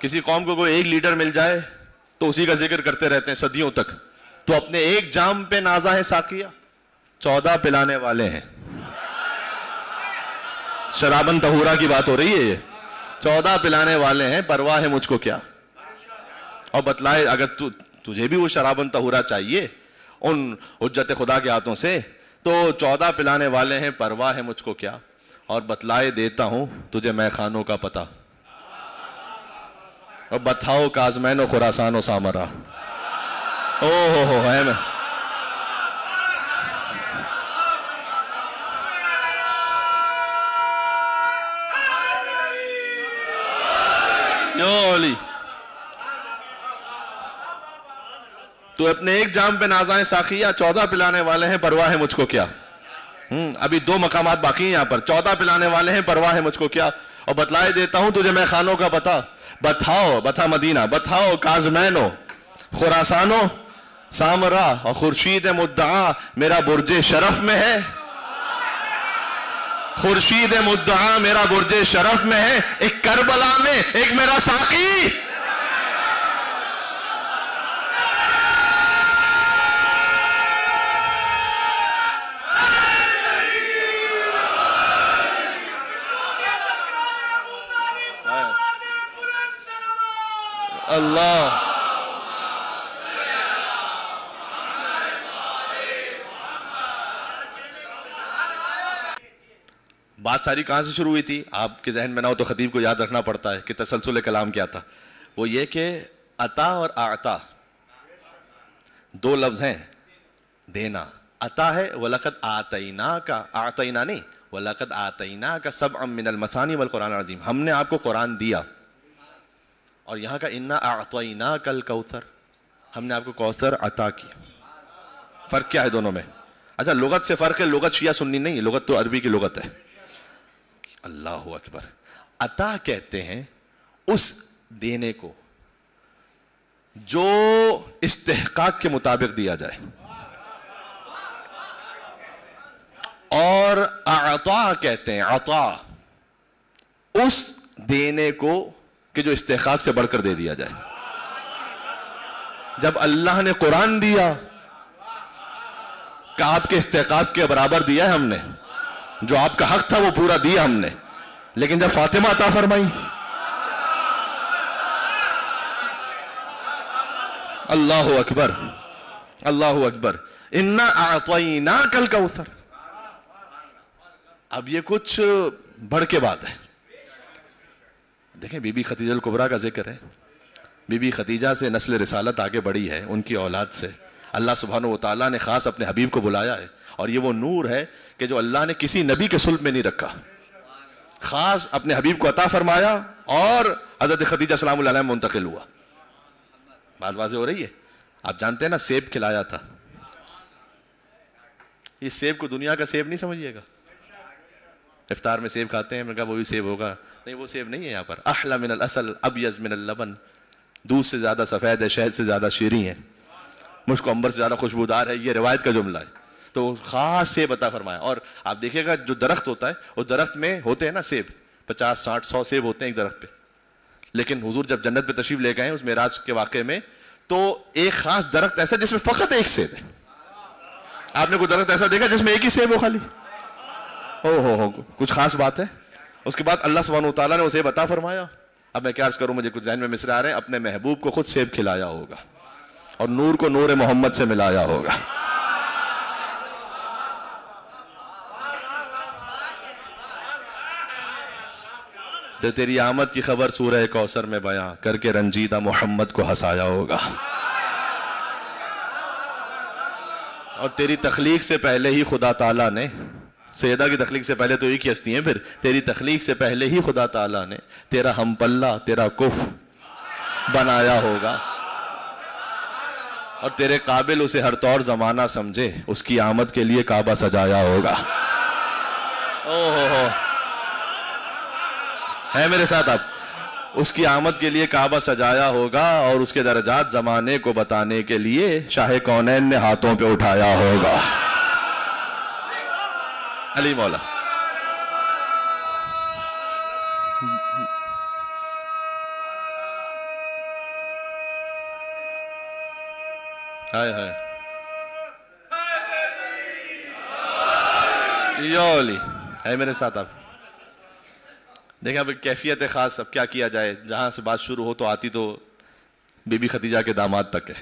کسی قوم کو کوئی ایک لیڈر مل جائے تو اسی کا ذکر کرتے رہتے ہیں صدیوں تک. تو اپنے ایک جام پہ نازاں ہے ساقیہ، 14 پلانے والے ہیں. شرابن طہورا کی بات ہو رہی ہے. یہ 14 پلانے والے ہیں، پرواہ ہے مجھ کو کیا. اور بتلائے اگر تجھے بھی وہ شرابن طہورا چاہیے ان حجت خدا کے ہاتھوں سے تو 14 پلانے والے ہیں، پرواہ ہے مجھ کو کیا. اور بتلائے دیتا ہوں تجھے میں خانوں کا پتہ، اور بتاؤ کازمین و خراسان و سامرا. او ہو ہے میں یو علی. تو اپنے ایک جام پہ نازائیں ساقیہ، 14 پلانے والے ہیں، پرواہ ہے مجھ کو کیا. ابھی 2 مقامات باقی ہیں یہاں پر. 14 پلانے والے ہیں، پرواہ ہے مجھ کو کیا. اور بتلائے دیتا ہوں تجھے میں خانوں کا پتہ، بتا مدینہ، بتاؤ کازمینو خراسانو سامرا. اور خورشید مدعا میرا برج شرف میں ہے، خورشید مدعا میرا برج شرف میں ہے. ایک کربلا میں ایک میرا ساقی. اللہ. بات ساری کہاں سے شروع ہوئی تھی؟ آپ کے ذہن میں نہ ہو تو خطیب کو یاد رکھنا پڑتا ہے کہ تسلسل کلام کیا تھا. وہ یہ کہ عطا اور اعطا 2 لفظ ہیں. دینا عطا ہے، وَلَقَدْ آتَيْنَاكَ، آتَيْنا نہیں، وَلَقَدْ آتَيْنَاكَ سَبْعًا مِّنَ الْمَثَانِي وَالْقُرْآنِ الْعَظِيمِ. ہم نے آپ کو قرآن دیا. اور یہاں کا اِنَّا أَعْطَيْنَاكَ الْكَوْثَرَ، ہم نے آپ کو کوثر عطا کیا. فرق کیا ہے دونوں میں؟ اچھا لغت سے فرق ہے. لغت شیعہ سنی نہیں ہے، لغت تو عربی کی لغت ہے. اللہ اکبر. عطا کہتے ہیں اس دینے کو جو استحقاق کے مطابق دیا جائے، اور اعطا کہتے ہیں عطا اس دینے کو کہ جو استحقاق سے بڑھ کر دے دیا جائے. جب اللہ نے قرآن دیا کہ آپ کے استحقاق کے برابر دیا ہے ہم نے، جو آپ کا حق تھا وہ پورا دیا ہم نے، لیکن جب فاطمہ عطا فرمائی، اللہ اکبر اللہ اکبر، انا اعطیناک الکوثر. اب یہ کچھ بڑھ کے بات ہے. دیکھیں بی بی خدیجہ الکبریٰ کا ذکر ہے. بی بی خدیجہ سے نسل رسالت آگے بڑھی ہے، ان کی اولاد سے اللہ سبحانہ و تعالیٰ نے خاص اپنے حبیب کو بلایا ہے. اور یہ وہ نور ہے کہ جو اللہ نے کسی نبی کے صلب میں نہیں رکھا، خاص اپنے حبیب کو عطا فرمایا اور حضرت خدیجہ سلام اللہ علیہ منتقل ہوا. بات واضح ہو رہی ہے؟ آپ جانتے ہیں نا سیب کھلایا تھا. یہ سیب کو دنیا کا سیب نہیں سمجھیے گا. افطار میں سیب کھاتے ہیں، میں کہا وہی سیب ہوگا، نہیں وہ سیب نہیں ہے. یہاں پر احلی من العسل ابیض من اللبن، دودھ سے زیادہ سفید ہے، شہد سے زیادہ شیریں ہے، مشک و عنبر سے زیادہ خوشبودار ہے. یہ روایت کا جملہ ہے. تو خاص سیب عطا فرمایا. اور آپ دیکھیے گا جو درخت ہوتا ہے، وہ درخت میں ہوتے ہیں نا سیب، 50 60 100 سیب ہوتے ہیں ایک درخت پہ. لیکن حضور جب جنت پہ تشریف لے گئے ہیں اس معراج کے واقعے میں، تو ایک خاص درخت ایسا جس میں فقط ایک سیب ہے. آپ نے کوئی درخت ایسا دیکھا جس میں ایک ہی سیب ہو خالی؟ ہو کچھ خاص بات ہے. اس کے بعد اللہ سبحانہ و تعالیٰ نے وہ سیب عطا فرمایا. اب میں کیا عرض کروں، مجھے کچھ ذہن میں مصرع آ رہے ہیں. اپنے محبوب کو خود سیب کھلایا ہوگا اور نور کو نور محمد سے ملایا ہوگا. تو تیری آمد کی خبر سورہ کوثر میں بیان کر کے رنجیدہ محمد کو ہنسایا ہوگا. اور تیری تخلیق سے پہلے ہی خدا تعالیٰ نے، سیدہ کی تخلیق سے پہلے تو ایک ہی ہستی ہیں، پھر تیری تخلیق سے پہلے ہی خدا تعالیٰ نے تیرا ہم پلہ، تیرا کف بنایا ہوگا. اور تیرے قابل اسے ہر طور زمانہ سمجھے، اس کی آمد کے لیے کعبہ سجایا ہوگا. ہے میرے ساتھ آپ؟ اس کی آمد کے لیے کعبہ سجایا ہوگا اور اس کے درجات زمانے کو بتانے کے لیے شاہ کونین نے ہاتھوں پہ اٹھایا ہوگا. علی مولا. ہائے ہائے یولی. ہے میرے ساتھ آپ؟ دیکھیں اب کیفیت خاص. اب کیا کیا جائے، جہاں سے بات شروع ہو تو آتی تو بی بی خدیجہ کے داماد تک ہے.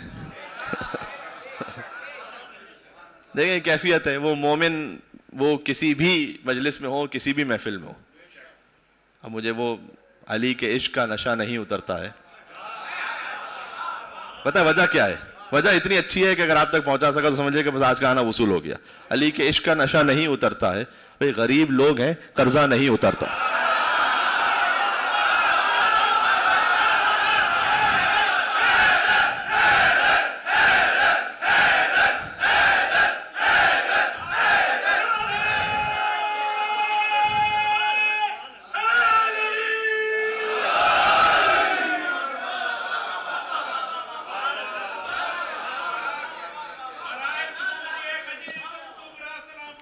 دیکھیں کیفیت ہے. وہ مومن وہ کسی بھی مجلس میں ہو، کسی بھی محفل میں ہو. اب مجھے وہ علی کے عشق کا نشہ نہیں اترتا ہے. پتہ ہے وجہ کیا ہے؟ وجہ اتنی اچھی ہے کہ اگر آپ تک پہنچا سکا تو سمجھے کہ بس آج کا آنا وصول ہو گیا. علی کے عشق کا نشہ نہیں اترتا ہے. بھئی غریب لوگ ہیں، قرضہ نہیں اترتا.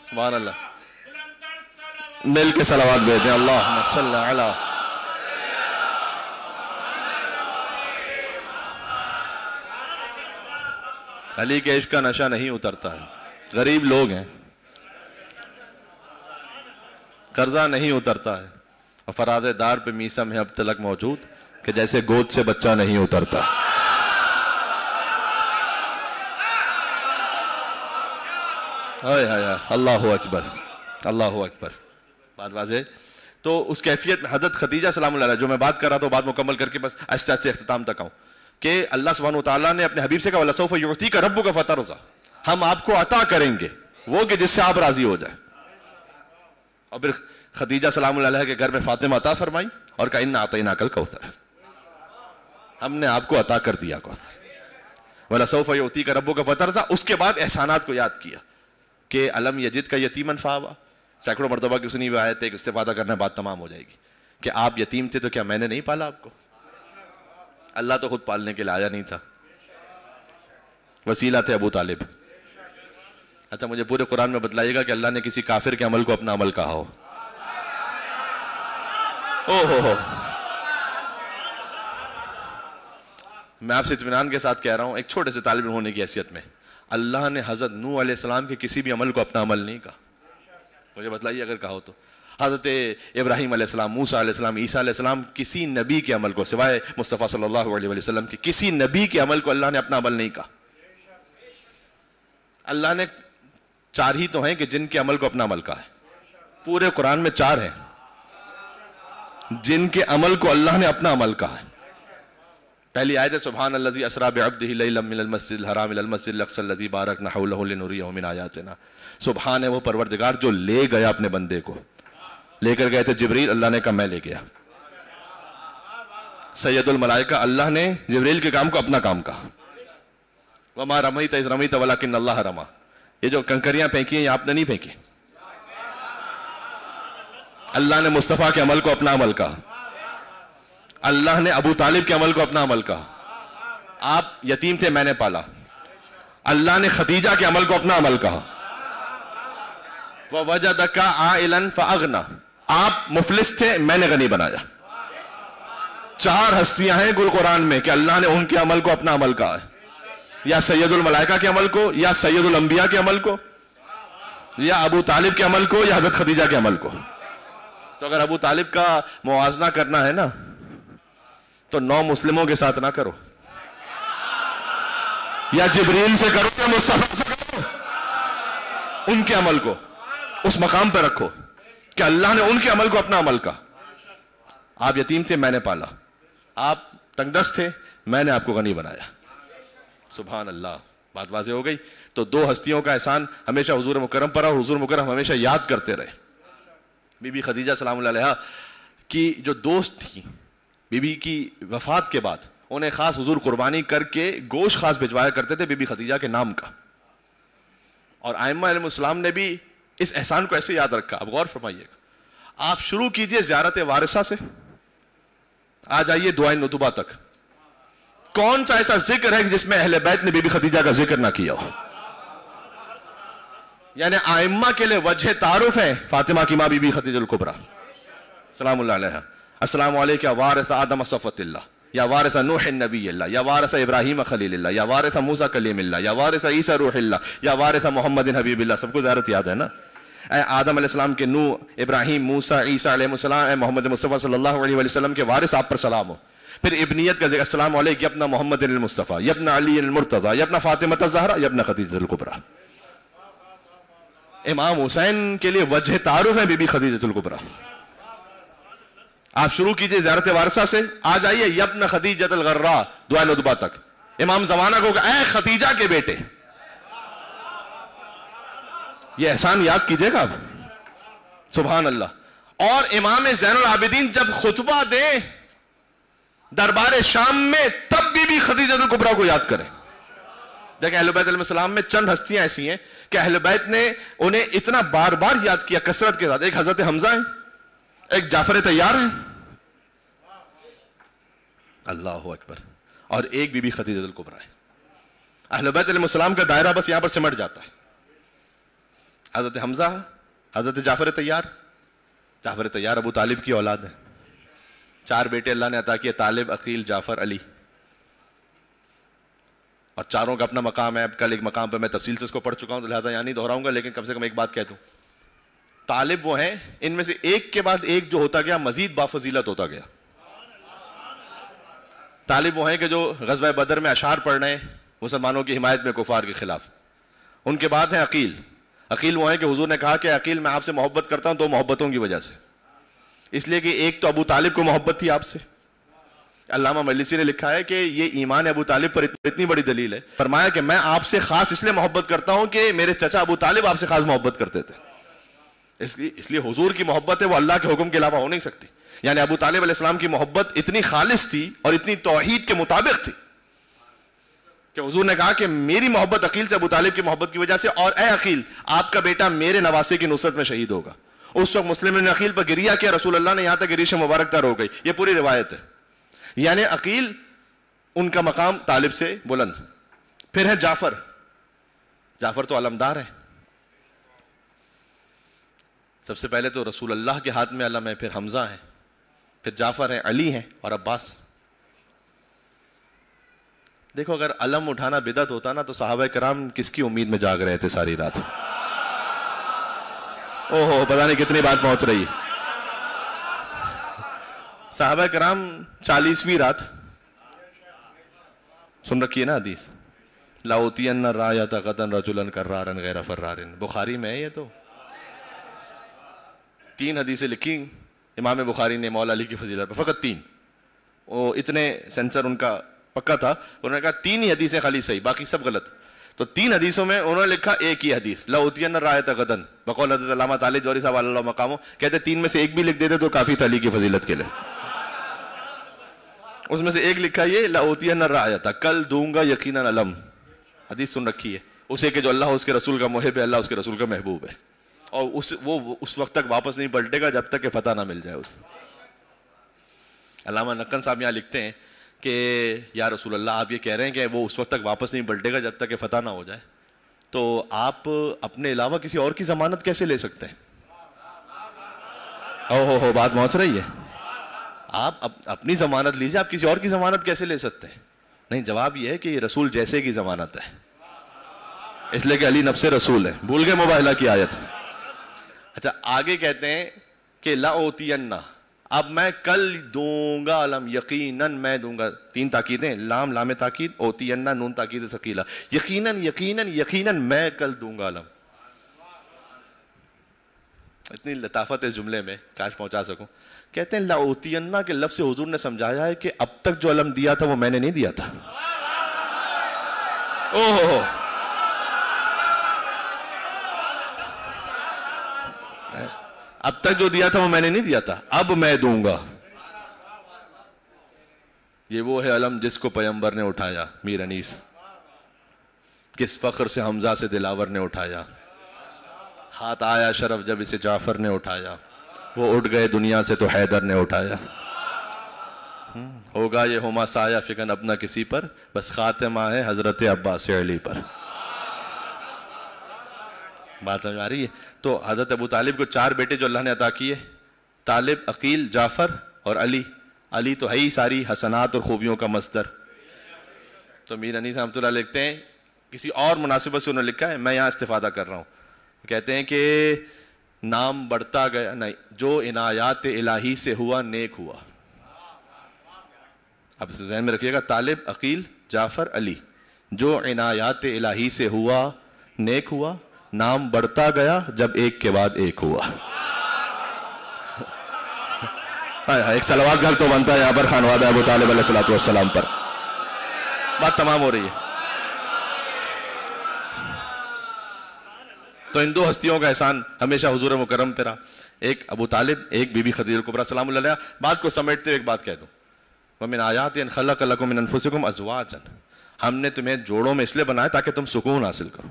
سبحان اللہ. مل کے صلوات بھیجیں. اللہم صلی علی. علی کے عشق کا نشہ نہیں اترتا ہے. غریب لوگ ہیں، قرضہ نہیں اترتا ہے. اور فراز دار پہ میسم ہے اب تلک موجود کہ جیسے گود سے بچہ نہیں اترتا. اللہ اکبر اللہ اکبر. بات واضح. تو اس کیفیت میں حضرت خدیجہ سلام اللہ علیہ، جو میں بات کر رہا تھا بات مکمل کر کے بس آہستہ آہستہ اختتام تک آؤں، کہ اللہ سبحانہ وتعالیٰ نے اپنے حبیب سے کہا وَلَسَوْفَ يُعْطِيكَ رَبُّكَ فَتَرْضَىٰ، ہم آپ کو عطا کریں گے وہ کہ جس سے آپ راضی ہو جائیں. اور پھر خدیجہ سلام اللہ علیہ کے گھر میں فاطمہ عطا فرمائی اور کہا اِنَّا أَعْطَيْنَاكَ الْكَوْثَرَ، ہم نے آپ کو عطا کر دیا کوثر. وَلَسَوْفَ يُعْطِيكَ رَبُّكَ فَتَرْضَىٰ. اس کے بعد احسانات کو یاد کیا کہ علم یجد کا یتیمن فاوا. سینکڑوں مرتبہ کی سنی ہوئی آیت ہے کہ استفادہ کرنا بات تمام ہو جائے گی. کہ آپ یتیم تھے تو کیا میں نے نہیں پالا آپ کو؟ اللہ تو خود پالنے کے لیے آیا نہیں تھا، وسیلہ تھے ابو طالب. اچھا مجھے پورے قرآن میں بتلائیے گا کہ اللہ نے کسی کافر کے عمل کو اپنا عمل کہا ہو. میں آپ سے اطمینان کے ساتھ کہہ رہا ہوں، ایک چھوٹے سے طالب علم ہونے کی حیثیت میں، اللہ نے حضرت نوح علیہ السلام کے کسی بھی عمل کو اپنا عمل نہیں کہا. مجھے بتلائیے اگر کہا ہو تو. حضرت ابراہیم علیہ السلام، موسیٰ علیہ السلام، عیسیٰ علیہ السلام، کسی نبی کے عمل کو سوائے مصطفیٰ صلی اللہ علیہ وسلم کے کسی نبی کے عمل کو اللہ نے اپنا عمل نہیں کہا. اللہ نے 4 ہی تو ہیں کہ جن کے عمل کو اپنا عمل کہا ہے. پورے قرآن میں 4 ہیں جن کے عمل کو اللہ نے اپنا عمل کہا ہے. پہلی آیت ہے سبحان الذی اسریٰ بعبدہ لیلا من المسجد الحرام الی المسجد الاقصی الذی بارکنا حولہ لنریہ من آیاتنا. سبحان ہے وہ پروردگار جو لے گیا اپنے بندے کو. لے کر گئے تھے جبریل، اللہ نے کہا میں لے گیا. سید الملائکہ، اللہ نے جبریل کے کام کو اپنا کام کہا. وما رمیت اذ رمیت ولکن اللہ رمی. یہ جو کنکریاں پھینکی ہیں یہ آپ نے نہیں پھینکی، اللہ نے مصطفیٰ کے عمل کو اپنا عمل کہا. اللہ نے ابو طالب کے عمل کو اپنا عمل کہا. آپ یتیم تھے، میں نے پالا. اللہ نے خدیجہ کے عمل کو اپنا عمل کہا. وَوَجَدَكَ عَائِلًا فَأَغْنَى. آپ مفلس تھے، میں نے غنی بنایا. 4 ہستیاں ہیں گل قرآن میں کہ اللہ نے ان کے عمل کو اپنا عمل کہا ہے. یا سید الملائکہ کے عمل کو، یا سید الانبیاء کے عمل کو، یا ابو طالب کے عمل کو، یا حضرت خدیجہ کے عمل کو. تو اگر ابو طالب کا موازنہ کرنا ہے نا تو 9 مسلموں کے ساتھ نہ کرو، یا جبریل سے کرو یا مصطفیٰ سے کرو. ان کے عمل کو اس مقام پہ رکھو کہ اللہ نے ان کے عمل کو اپنا عمل کہا. آپ یتیم تھے، میں نے پالا. آپ تنگ دست تھے، میں نے آپ کو غنی بنایا. سبحان اللہ. بات واضح ہو گئی. تو 2 ہستیوں کا احسان ہمیشہ حضور مکرم پر، اور حضور مکرم ہمیشہ یاد کرتے رہے. بی بی خدیجہ سلام اللہ علیہا کی جو دوست تھی، بی بی کی وفات کے بعد انہیں خاص حضور قربانی کر کے گوشت خاص بھجوایا کرتے تھے بی بی خدیجہ کے نام کا. اور ائمہ علیہ السلام نے بھی اس احسان کو ایسے یاد رکھا. اب غور فرمائیے گا. آپ شروع کیجئے زیارت وارثہ سے، آ جائیے دعائے ندبہ تک. کون سا ایسا ذکر ہے جس میں اہل بیت نے بی بی خدیجہ کا ذکر نہ کیا ہو؟ یعنی ائمہ کے لئے وجہ تعارف ہے فاطمہ کی ماں بی بی خدیجہ الکبریٰ سلام اللہ علیہ. السلام علیکم یا وارث آدم صفوۃ اللہ، یا وارث نوح نبی اللہ، یا وارث ابراہیم خلیل اللہ، یا وارث موسیٰ کلیم اللہ، یا وارث عیسیٰ روح اللہ، یا وارث محمد حبیب اللہ. سب کو زیارت یاد ہے نا. اے آدم علیہ السلام کے نوح، ابراہیم، موسیٰ، عیسیٰ علیہ السلام، اے محمد مصطفیٰ صلی اللہ علیہ وسلم کے وارث، آپ پر سلام ہو. پھر ابنیت کا ذکر، السلام علیکم یا ابن محمد المصطفیٰ، یا ابن علی المرتضیٰ، یا ابن فاطمہ الزہرا، یا ابن خدیجہ الکبریٰ. امام حسین کے لیے وجہ تعارف ہے بی بی خدیجہ الکبریٰ. آپ شروع کیجئے زیارت وارثہ سے، آ جائیے یبن خدیجہ الغراء دعا ندبہ تک. امام زمانہ کو کہا اے خدیجہ کے بیٹے. یہ احسان یاد کیجئے گا آپ. سبحان اللہ. اور امام زین العابدین جب خطبہ دیں دربار شام میں تب بھی خدیجہ الکبریٰ کو یاد کریں. دیکھیں اہل بیت علیہ السلام میں چند ہستیاں ایسی ہیں کہ اہل بیت نے انہیں اتنا بار بار یاد کیا کثرت کے ساتھ. ایک حضرت حمزہ ہیں، ایک جعفر طیار ہیں، اللہ اکبر، اور ایک بی بی خدیجہ الکبریٰ ہے. اہل بیت علیہ السلام کا دائرہ بس یہاں پر سمٹ جاتا ہے. حضرت حمزہ، حضرت جعفر طیار. جعفر طیار ابو طالب کی اولاد ہے. 4 بیٹے اللہ نے عطا کیے، طالب، عقیل، جعفر، علی. اور 4 کا اپنا مقام ہے. اب کل ایک مقام پہ میں تفصیل سے اس کو پڑھ چکا ہوں تو لہٰذا یہاں نہیں دہراؤں گا، لیکن کم سے کم ایک بات کہہ دوں. طالب وہ ہیں، ان میں سے ایک کے بعد ایک جو ہوتا گیا مزید بافضیلت ہوتا گیا. طالب وہ ہیں کہ جو غزوہ بدر میں اشعار پڑھ رہے ہیں مسلمانوں کی حمایت میں کفار کے خلاف. ان کے بعد ہیں عقیل. عقیل وہ ہیں کہ حضور نے کہا کہ عقیل میں آپ سے محبت کرتا ہوں 2 محبتوں کی وجہ سے. اس لیے کہ ایک تو ابو طالب کو محبت تھی آپ سے. علامہ مجلسی نے لکھا ہے کہ یہ ایمان ابو طالب پر اتنی بڑی دلیل ہے. فرمایا کہ میں آپ سے خاص اس لیے محبت کرتا ہوں کہ میرے چچا ابو طالب آپ سے خاص محبت کرتے تھے. اس لیے حضور کی محبت ہے وہ اللہ کے حکم کے علاوہ ہو نہیں سکتی. یعنی ابو طالب علیہ السلام کی محبت اتنی خالص تھی اور اتنی توحید کے مطابق تھی کہ حضور نے کہا کہ میری محبت عقیل سے ابو طالب کی محبت کی وجہ سے، اور اے عقیل آپ کا بیٹا میرے نواسے کی نصرت میں شہید ہوگا. اس وقت مسلم نے عقیل پر گریہ کیا، رسول اللہ نے یہاں تک ریش مبارک تر ہو گئی. یہ پوری روایت ہے. یعنی عقیل ان کا مقام طالب سے بلند. پھر ہے جعفر. جعفر تو علمدار ہے. سب سے پہلے تو رسول اللہ کے ہاتھ میں علم ہے، پھر حمزہ ہے، پھر جعفر ہیں، علی ہیں اور عباس. دیکھو اگر علم اٹھانا بدعت ہوتا نا تو صحابہ کرام کس کی امید میں جاگ رہے تھے ساری رات؟ اوہو پتہ نہیں کتنی بات پہنچ رہی ہے. صحابہ کرام 40ویں رات سن رکھی ہے نا حدیث، لَأُوتِيَنَّ الرَّايَةَ غَدًا رَجُلًا كَرَّارًا غَيْرَ فَرَّارٍ، بخاری میں ہے یہ. تو 3 حدیثیں لکھی امام بخاری نے مولا علی کی فضیلت پر، فقط 3. وہ اتنے سینسر ان کا پکا تھا، انہوں نے کہا 3 ہی حدیثیں خالی صحیح، باقی سب غلط. تو 3 حدیثوں میں انہوں نے لکھا ایک ہی حدیث، لَأُوتِيَنَّ الرَّايَةَ غَدًا، بقول حضرت علامہ طالب جوہری صاحب علی اللہ مقامہ، کہتے 3 میں سے ایک بھی لکھ دیتے تو کافی تھا علی کی فضیلت کے لیے. اس میں سے ایک لکھا یہ لَأُوتِيَنَّ الرَّايَةَ، کل دوں گا یقیناً علم. حدیث سن رکھی ہے اسے کہ جو اللہ اس کے رسول کا محب ہے، اللہ اس کے رسول کا محبوب ہے، اور وہ اس وقت تک واپس نہیں پلٹے گا جب تک کہ فتح نہ مل جائے اسے. علامہ نقن صاحب یہاں لکھتے ہیں کہ یا رسول اللہ آپ یہ کہہ رہے ہیں کہ وہ اس وقت تک واپس نہیں پلٹے گا جب تک کہ فتح نہ ہو جائے، تو آپ اپنے علاوہ کسی اور کی ضمانت کیسے لے سکتے ہیں؟ ہو بات پہنچ رہی ہے. آپ اپنی ضمانت لیجیے، آپ کسی اور کی ضمانت کیسے لے سکتے ہیں؟ نہیں، جواب یہ ہے کہ یہ رسول جیسے کی ضمانت ہے، اس لیے کہ علی نفس رسول ہے. بھول گئے مباہلہ کی آیت؟ اچھا آگے کہتے ہیں کہ لَأُوتِيَنَّ، اب میں کل دوں گا علم، یقیناً میں دوں گا. 3 تاکیدیں، لام تاکید، اوتینہ نون تاکید ثقیلہ، یقیناً یقیناً یقیناً میں کل دوں گا علم. اتنی لطافت ہے اس جملے میں، کاش پہنچا سکوں. کہتے ہیں لَأُوتِيَنَّ کے لفظ سے حضور نے سمجھایا ہے کہ اب تک جو علم دیا تھا وہ میں نے نہیں دیا تھا. اوہ اب تک جو دیا تھا وہ میں نے نہیں دیا تھا، اب میں دوں گا. یہ وہ ہے علم جس کو پیغمبر نے اٹھایا. میر انیس کس فخر سے حمزہ سے دلاور نے اٹھایا، ہاتھ آیا شرف جب اسے جعفر نے اٹھایا، وہ اٹھ گئے دنیا سے تو حیدر نے اٹھایا. ہوگا یہ ہما سایہ فکن اپنا کسی پر، بس خاتمہ ہے حضرت عباس علی پر. بات سمجھ آ رہی ہے؟ تو حضرت ابو طالب کو 4 بیٹے جو اللہ نے عطا کیے، طالب، عقیل، جعفر اور علی. علی تو ہے ہی ساری حسنات اور خوبیوں کا مصدر. تو میر انیس رحمۃ اللہ لکھتے ہیں، کسی اور مناسبت سے انہوں نے لکھا ہے، میں یہاں استفادہ کر رہا ہوں. کہتے ہیں کہ نام بڑھتا گیا، نہیں، جو عنایات الہی سے ہوا نیک ہوا. اب اسے ذہن میں رکھیے گا، طالب، عقیل، جعفر، علی، جو عنایات الہی سے ہوا نیک ہوا، نام بڑھتا گیا جب ایک کے بعد ایک ہوا. ایک صلوات گھر تو بنتا ہے یہاں پر خانوادہ ابو طالب علیہ السلام پر. بات تمام ہو رہی ہے. تو ان 2 ہستیوں کا احسان ہمیشہ حضور مکرم پہ رہا، ایک ابو طالب، ایک بی بی خدیجہ کبریٰ سلام اللہ علیہا. بات کو سمیٹتے ہوئے ایک بات کہہ دوں، وَمِنْ آیَاتِ أَنْ خَلَقَ لَكُم مِنْ أَنفُسِكُمْ أَزْوَاجًا، ہم نے تمہیں جوڑوں میں اس لیے بنایا تاکہ تم سکون حاصل کرو.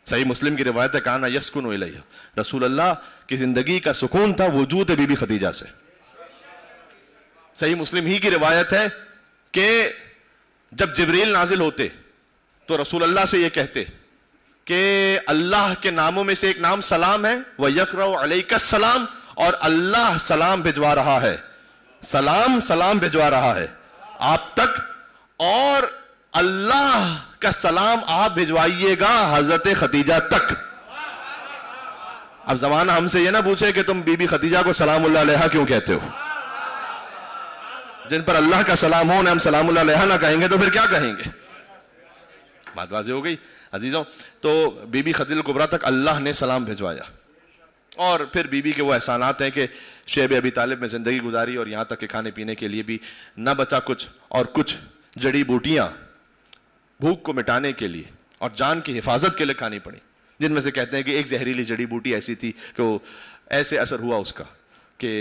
صحیح مسلم کی روایت ہے کانا یسکن الیہ، رسول اللہ کی زندگی کا سکون تھا وجود بی بی خدیجہ سے. صحیح مسلم ہی کی روایت ہے کہ جب جبریل نازل ہوتے تو رسول اللہ سے یہ کہتے کہ اللہ کے ناموں میں سے ایک نام سلام ہے، وَيَقْرَأُ عَلَيْكَ السَّلَامُ، اور اللہ سلام بھجوا رہا ہے، سلام بھجوا رہا ہے آپ تک، اور اللہ کا سلام آپ بھجوائیے گا حضرت خدیجہ تک. اب زمانہ ہم سے یہ نہ پوچھے کہ تم بی بی خدیجہ کو سلام اللہ علیہا کیوں کہتے ہو. جن پر اللہ کا سلام ہو، ہم سلام اللہ علیہا نہ کہیں گے تو پھر کیا کہیں گے؟ بات واضح ہو گئی عزیزوں. تو بی بی خدیجہ کبریٰ تک اللہ نے سلام بھجوایا. اور پھر بی بی کے وہ احسانات ہیں کہ شیب ابی طالب میں زندگی گزاری، اور یہاں تک کہ کھانے پینے کے لیے بھی نہ بچا کچھ، اور کچھ جڑی بوٹیاں بھوک کو مٹانے کے لیے اور جان کی حفاظت کے لیے کھانی پڑی، جن میں سے کہتے ہیں کہ ایک زہریلی جڑی بوٹی ایسی تھی کہ وہ ایسے اثر ہوا اس کا کہ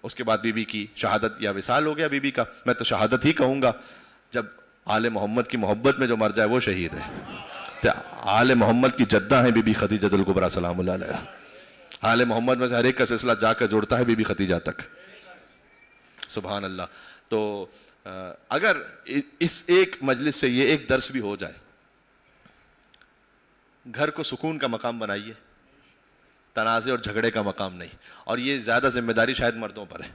اس کے بعد بی بی کی شہادت یا وصال ہو گیا بی بی کا. میں تو شہادت ہی کہوں گا، جب آل محمد کی محبت میں جو مر جائے وہ شہید ہے. تو آل محمد کی جدہ ہیں بی بی خدیجہ الکبریٰ سلام اللہ علیہا. آل محمد میں سے ہر ایک کا سلسلہ جا کر جوڑتا ہے بی بی خدیجہ تک. سبحان اللہ. تو اگر اس ایک مجلس سے یہ ایک درس بھی ہو جائے، گھر کو سکون کا مقام بنائیے، تنازع اور جھگڑے کا مقام نہیں. اور یہ زیادہ ذمہ داری شاید مردوں پر ہے،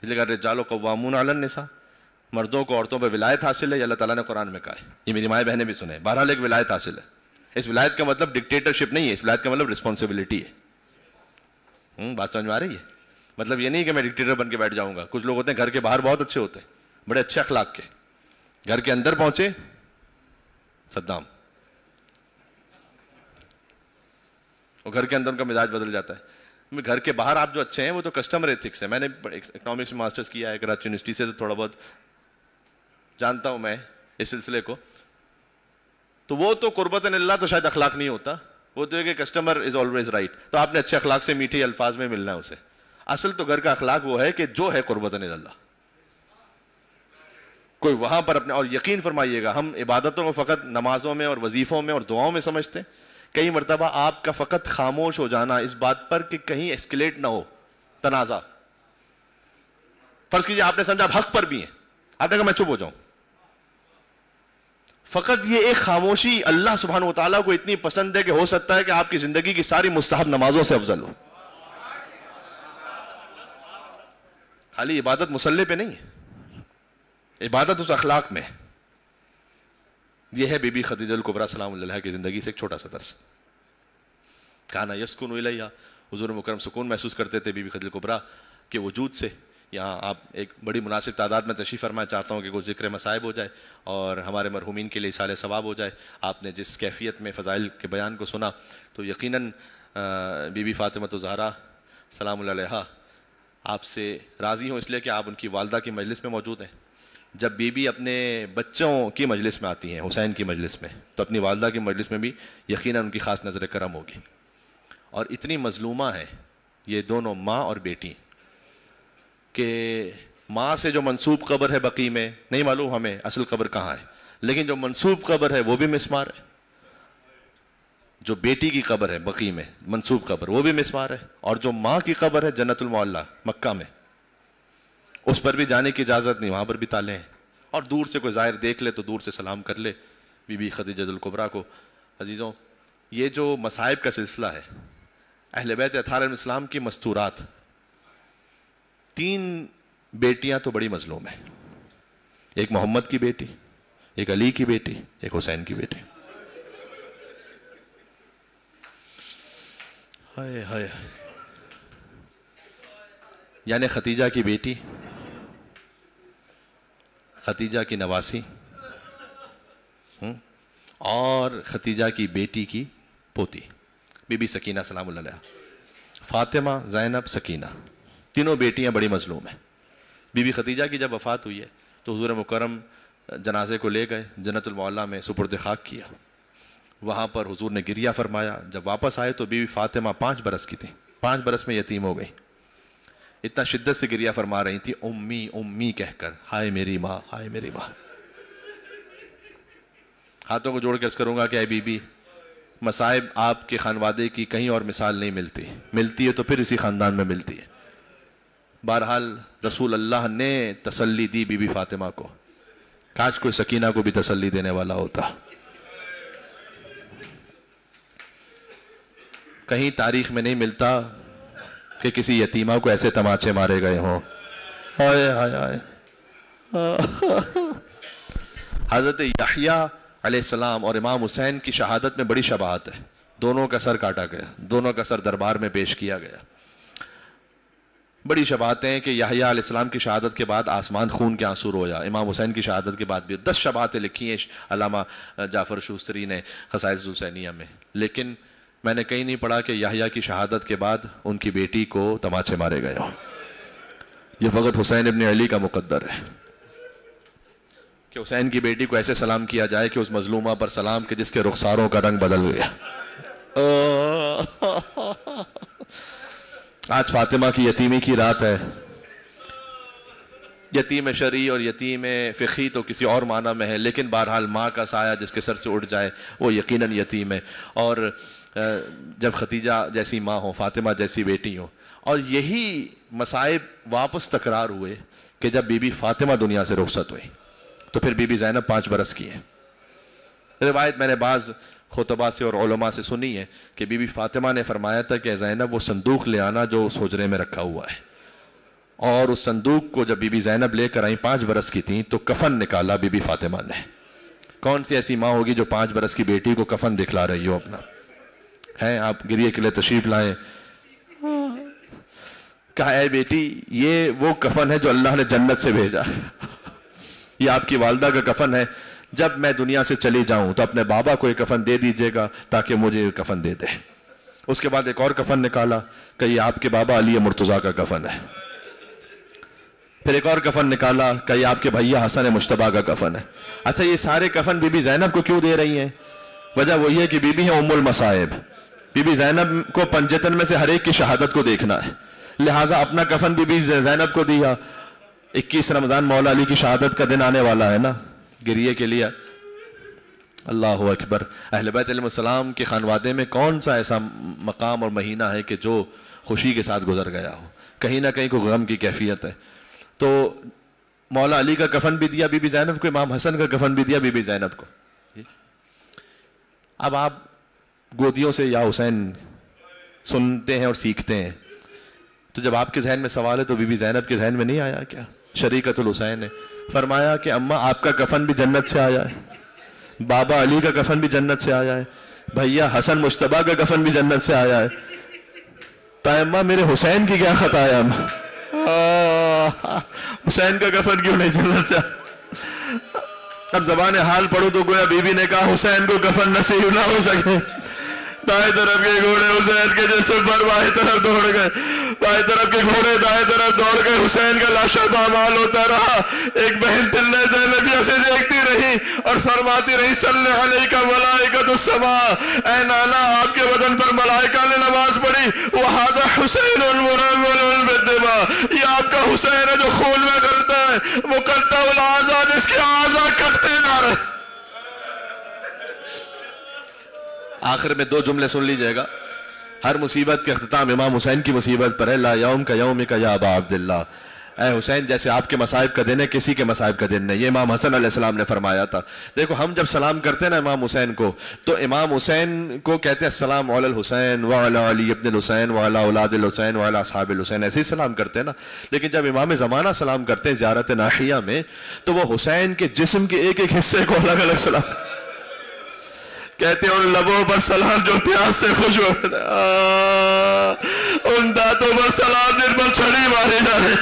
اس لیے کہ الرجال قوامون علی النساء، مردوں کو عورتوں پہ ولایت حاصل ہے، یہ اللہ تعالیٰ نے قرآن میں کہا ہے، یہ میری مائیں بہنیں بھی سنیں، بہرحال ایک ولایت حاصل ہے. اس ولایت کا مطلب ڈکٹیٹرشپ نہیں ہے، اس ولایت کا مطلب رسپانسبلٹی ہے. بات سمجھ میں آ رہی ہے؟ مطلب یہ نہیں کہ میں ڈکٹیٹر بن کے بیٹھ جاؤں گا. کچھ لوگ ہوتے ہیں گھر کے باہر بہت اچھے ہوتے ہیں، بڑے اچھے اخلاق کے، گھر کے اندر پہنچے صدام، اور گھر کے اندر ان کا مزاج بدل جاتا ہے. گھر کے باہر آپ جو اچھے ہیں وہ تو کسٹمر ایتھکس ہے. میں نے اکنامکس میں ماسٹرز کیا ہے کراچی یونیورسٹی سے، تو تھوڑا بہت جانتا ہوں میں اس سلسلے کو. تو وہ تو قربتاً اللہ تو شاید اخلاق نہیں ہوتا، وہ تو ہے کہ کسٹمر از آلویز رائٹ. تو آپ نے اچھے اخلاق سے میٹھے الفاظ میں ملنا ہے اسے. اصل تو گھر کا اخلاق وہ ہے کہ جو ہے قربتاً اللہ. کوئی وہاں پر اپنے، اور یقین فرمائیے گا ہم عبادتوں کو فقط نمازوں میں اور وظیفوں میں اور دعاؤں میں سمجھتے ہیں. کئی مرتبہ آپ کا فقط خاموش ہو جانا اس بات پر کہ کہیں ایسکیلیٹ نہ ہو تنازع. فرض کیجئے آپ نے سمجھا آپ حق پر بھی ہیں، آپ نے کہا میں چپ ہو جاؤں. فقط یہ ایک خاموشی اللہ سبحانہ و تعالیٰ کو اتنی پسند ہے کہ ہو سکتا ہے کہ آپ کی زندگی کی ساری مستحب نمازوں سے افضل ہو. خالی عبادت مصلی پہ نہیں ہے، عبادت اس اخلاق میں. یہ ہے بی بی خدیجہ الکبریٰ سلام اللہ علیہا کی زندگی سے ایک چھوٹا سا درس. کانا یسکن الیہ، حضور مکرم سکون محسوس کرتے تھے بی بی خدیجہ الکبریٰ کے وجود سے. یہاں آپ ایک بڑی مناسب تعداد میں تشریف فرما، چاہتا ہوں کہ کچھ ذکر مصائب ہو جائے اور ہمارے مرحومین کے لیے ایصال ثواب ہو جائے. آپ نے جس کیفیت میں فضائل کے بیان کو سنا تو یقیناً بی بی فاطمہ الزہرا سلام اللہ علیہا آپ سے راضی ہوں، اس لیے کہ آپ ان کی والدہ کی مجلس میں موجود ہیں. جب بی بی اپنے بچوں کی مجلس میں آتی ہیں، حسین کی مجلس میں، تو اپنی والدہ کی مجلس میں بھی یقیناً ان کی خاص نظر کرم ہوگی. اور اتنی مظلومہ ہیں یہ دونوں، ماں اور بیٹی، کہ ماں سے جو منسوب قبر ہے بقیع میں نہیں معلوم ہمیں اصل قبر کہاں ہے، لیکن جو منسوب قبر ہے وہ بھی مسمار ہے. جو بیٹی کی قبر ہے بقیع میں منسوب قبر وہ بھی مسمار ہے، اور جو ماں کی قبر ہے جنت المعلیٰ مکہ میں، اس پر بھی جانے کی اجازت نہیں، وہاں پر بھی تالے ہیں. اور دور سے کوئی ظاہر دیکھ لے تو دور سے سلام کر لے بی بی خدیجہ الکبریٰ کو. عزیزوں، یہ جو مصائب کا سلسلہ ہے، اہل بیت اطہار علیہ السلام کی مستورات، 3 بیٹیاں تو بڑی مظلوم ہیں. ایک محمد کی بیٹی، ایک علی کی بیٹی، ایک حسین کی بیٹی. ہائے ہائے. یعنی ختیجہ کی بیٹی، ختیجہ کی نواسی، اور ختیجہ کی بیٹی کی پوتی بی بی سکینہ سلام اللہ علیہا. فاطمہ، زینب، سکینہ، تینوں بیٹیاں بڑی مظلوم ہیں. بی بی ختیجہ کی جب وفات ہوئی ہے تو حضور مکرم جنازے کو لے گئے، جنت المعلیٰ میں سپرد خاک کیا. وہاں پر حضور نے گریہ فرمایا. جب واپس آئے تو بی بی فاطمہ 5 برس کی تھی، 5 برس میں یتیم ہو گئی. اتنا شدت سے گریہ فرما رہی تھی، امی امی کہہ کر، ہائے میری ماں، ہائے میری ماں. ہاتھوں کو جوڑ کے عرض کروں گا کہ اے بی بی، مصائب آپ کے خانوادے کی کہیں اور مثال نہیں ملتی، ملتی ہے تو پھر اسی خاندان میں ملتی ہے. بہرحال رسول اللہ نے تسلی دی بی بی فاطمہ کو. کاش کوئی سکینہ کو بھی تسلی دینے والا ہوتا. کہیں تاریخ میں نہیں ملتا کہ کسی یتیمہ کو ایسے تماچے مارے گئے ہوں. ہائے ہائے ہائے. حضرت یحییٰ علیہ السلام اور امام حسین کی شہادت میں بڑی شباہت ہے. دونوں کا سر کاٹا گیا، دونوں کا سر دربار میں پیش کیا گیا. بڑی شباہتیں ہیں کہ یحییٰ علیہ السلام کی شہادت کے بعد آسمان خون کے آنسو رویا. امام حسین کی شہادت کے بعد بھی 10 شباہتیں لکھی ہیں علامہ جعفر شوستری نے خصائص الحسینیہ میں. لیکن میں نے کہیں نہیں پڑھا کہ یحییٰ کی شہادت کے بعد ان کی بیٹی کو تماچے مارے گئے ہوں. یہ فقط حسین ابن علی کا مقدر ہے کہ حسین کی بیٹی کو ایسے سلام کیا جائے کہ اس مظلومہ پر سلام کہ جس کے رخساروں کا رنگ بدل گیا. آج فاطمہ کی یتیمی کی رات ہے. یتیم شرعی اور یتیم فقہی تو کسی اور معنی میں ہے، لیکن بہرحال ماں کا سایہ جس کے سر سے اٹھ جائے وہ یقیناً یتیم ہے. اور جب ختیجہ جیسی ماں ہو، فاطمہ جیسی بیٹی ہو، اور یہی مصائب واپس تکرار ہوئے کہ جب بی بی فاطمہ دنیا سے رخصت ہوئی تو پھر بی بی زینب 5 برس کی ہے. روایت میں نے بعض خطبہ سے اور علماء سے سنی ہے کہ بی بی فاطمہ نے فرمایا تھا کہ زینب وہ صندوق لے آنا جو اس حجرے میں رکھا ہوا ہے. اور اس صندوق کو جب بی بی زینب لے کر آئیں 5 برس کی تھیں تو کفن نکالا بی بی فاطمہ نے. کون سی ایسی ماں ہوگی جو 5 برس کی بیٹی کو کفن دکھلا رہی ہو اپنا؟ ہیں آپ گریے کے لیے تشریف لائیں. کہا اے بیٹی یہ وہ کفن ہے جو اللہ نے جنت سے بھیجا. یہ آپ کی والدہ کا کفن ہے. جب میں دنیا سے چلی جاؤں تو اپنے بابا کو یہ کفن دے دیجئے گا تاکہ مجھے یہ کفن دے دے. اس کے بعد ایک اور کفن نکالا کہ یہ آپ کے بابا علی مرتضیٰ کا کفن ہے. پھر ایک اور کفن نکالا کہ یہ آپ کے بھیا حسن مجتبیٰ کا کفن ہے. اچھا یہ سارے کفن بی بی زینب کو کیوں دے رہی ہیں؟ وجہ وہی ہے کہ بی بی ہیں ام المصائب. بی بی زینب کو پنجتن میں سے ہر ایک کی شہادت کو دیکھنا ہے، لہٰذا اپنا کفن بی بی زینب کو دیا. 21 رمضان مولا علی کی شہادت کا دن آنے والا ہے نا، گریے کے لیے. اللہ اکبر. اہل بیت علیہ السلام کے خانوادے میں کون سا ایسا مقام اور مہینہ ہے کہ جو خوشی کے ساتھ گزر گیا ہو؟ کہیں نہ کہیں کوئی غم کی کیفیت ہے. تو مولا علی کا کفن بھی دیا بی بی زینب کو، امام حسن کا کفن بھی دیا بی بی زینب کو. اب آپ گودیوں سے یا حسین سنتے ہیں اور سیکھتے ہیں، تو جب آپ کے ذہن میں سوال ہے تو بی بی زینب کے ذہن میں نہیں آیا کیا؟ شریکت الحسین نے فرمایا کہ اماں آپ کا کفن بھی جنت سے آیا ہے، بابا علی کا کفن بھی جنت سے آیا ہے، بھیا حسن مجتبیٰ کا کفن بھی جنت سے آیا ہے، تو اماں میرے حسین کی کیا خطا ہے؟ حسین کا کفن کیوں نہیں جنت سے؟ اب زبان حال پڑھو تو گویا بی بی نے کہا حسین کو کفن نصیب نہ ہو سکے. دائیں طرف کے گھوڑے حسین کے جسم پر بائیں طرف دوڑ گئے، بائیں طرف کے گھوڑے دائیں طرف دوڑ گئے. حسین کا لاشا پامال ہوتا رہا. ایک بہن تلے زینبیہ سے دیکھتی رہی اور فرماتی رہی صلی علیک ملائکۃ السماء، اے نانا آپ کے بدن پر ملائکہ نے نماز پڑھی. وہذا حسین المرمل بالدماء، یہ آپ کا حسین ہے جو خون میں گلتا ہے، مقطع الاعضاء جس کے اعضاء کٹتے جا رہے. آخر میں 2 جملے سن لیجئے گا. ہر مصیبت کے اختتام امام حسین کی مصیبت پر ہے. لا یوم کا یومک یا ابا عبداللہ، اے حسین جیسے آپ کے مصائب کا دن ہے کسی کے مصائب کا دن نہیں. یہ امام حسن علیہ السلام نے فرمایا تھا. دیکھو ہم جب سلام کرتے ہیں نا امام حسین کو، تو امام حسین کو کہتے ہیں السلام علی الحسین وعلی علی ابن الحسین وعلی اولاد الحسین وعلی اصحاب الحسین، ایسے ہی سلام کرتے ہیں نا. لیکن جب امام زمانہ سلام کرتے ہیں زیارت ناحیہ میں، تو وہ حسین کے جسم کے ایک ایک حصے کو الگ الگ سلام کہتے ہیں. ان لبوں پر سلام جو پیاس سے خوش ہو، ان دانتوں پر سلام جن پر چھڑی ماری جا رہی،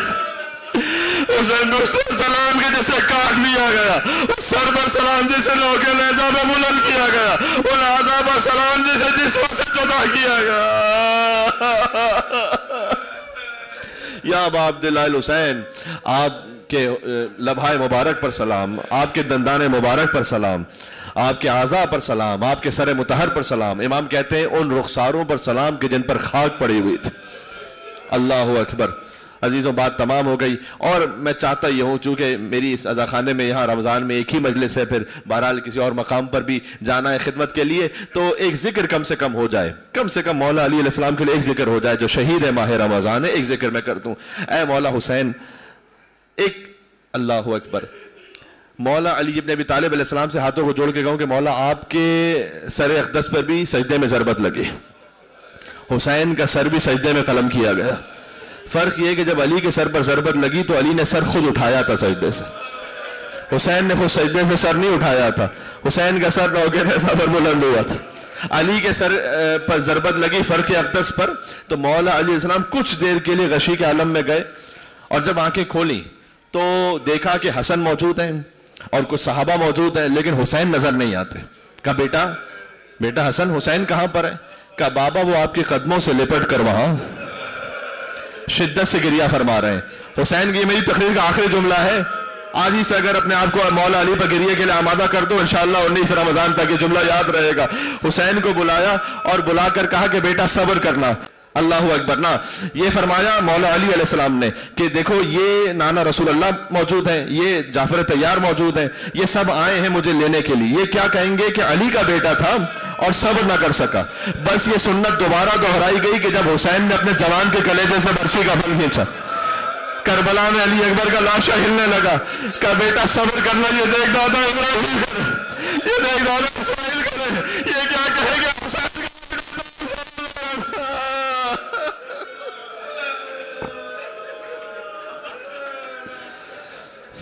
حسین کو سلام کے جسے کاٹ لیا گیا، اس سر پر سلام جسے لوکے لیزہ میں بلند کیا گیا، ان اعضاء پر سلام جسے جسم سے جدا کیا گیا. یا ابا عبداللہ الحسین، آپ کے لبھائے مبارک پر سلام، آپ کے دندان مبارک پر سلام، آپ کے اعضاء پر سلام، آپ کے سر مطہر پر سلام. امام کہتے ہیں ان رخساروں پر سلام کہ جن پر خاک پڑی ہوئی تھی. اللہ اکبر. عزیزوں بات تمام ہو گئی. اور میں چاہتا یہ ہوں چونکہ میری اس عزاخانے میں یہاں رمضان میں ایک ہی مجلس ہے، پھر بہرحال کسی اور مقام پر بھی جانا ہے خدمت کے لیے، تو ایک ذکر کم سے کم ہو جائے، کم سے کم مولا علی علیہ السلام کے لیے ایک ذکر ہو جائے جو شہید ہے ماہ رمضان ہے. ایک ذکر میں کر دوں. اے مولا حسین، ایک اللہ اکبر، مولا علی ابن ابی طالب علیہ السلام سے ہاتھوں کو جوڑ کے کہوں کہ مولا آپ کے سر اقدس پر بھی سجدے میں ضربت لگی، حسین کا سر بھی سجدے میں قلم کیا گیا. فرق یہ کہ جب علی کے سر پر ضربت لگی تو علی نے سر خود اٹھایا تھا سجدے سے، حسین نے خود سجدے سے سر نہیں اٹھایا تھا. حسین کا سر روکے نیزہ پر بلند ہوا تھا، علی کے سر پر ضربت لگی فرق اقدس پر. تو مولا علی السلام کچھ دیر کے لیے غشی کے عالم میں گئے، اور جب آنکھیں کھولیں تو دیکھا کہ حسن موجود ہیں اور کچھ صحابہ موجود ہیں، لیکن حسین نظر نہیں آتے. کہا بیٹا حسن، حسین کہاں پر ہے؟ کہا بابا وہ آپ کے قدموں سے لپٹ کر وہاں شدت سے گریہ فرما رہے ہیں. حسین کی میری تقریر کا آخری جملہ ہے، آج ہی سے اگر اپنے آپ کو مولا علی پر گریہ کے لیے آمادہ کر دو، انشاءاللہ 19 رمضان تک یہ جملہ یاد رہے گا. حسین کو بلایا اور بلا کر کہا کہ بیٹا صبر کرنا. اللہ اکبر. نا یہ فرمایا مولا علی علیہ السلام نے کہ دیکھو یہ نانا رسول اللہ موجود ہیں، یہ جعفر طیار موجود ہیں، یہ سب آئے ہیں مجھے لینے کے لیے. یہ کیا کہیں گے کہ علی کا بیٹا تھا اور صبر نہ کر سکا. بس یہ سنت دوبارہ دہرائی گئی کہ جب حسین نے اپنے جوان کے کلیجے سے برسی کا پھل کھینچا، کربلا میں علی اکبر کا لاشا ہلنے لگا. کہا بیٹا صبر کرنا، یہ دیکھ دادا ابراہیم کرے، یہ دیکھ دادا اسماعیل کرے، یہ کیا کہے گا حسین.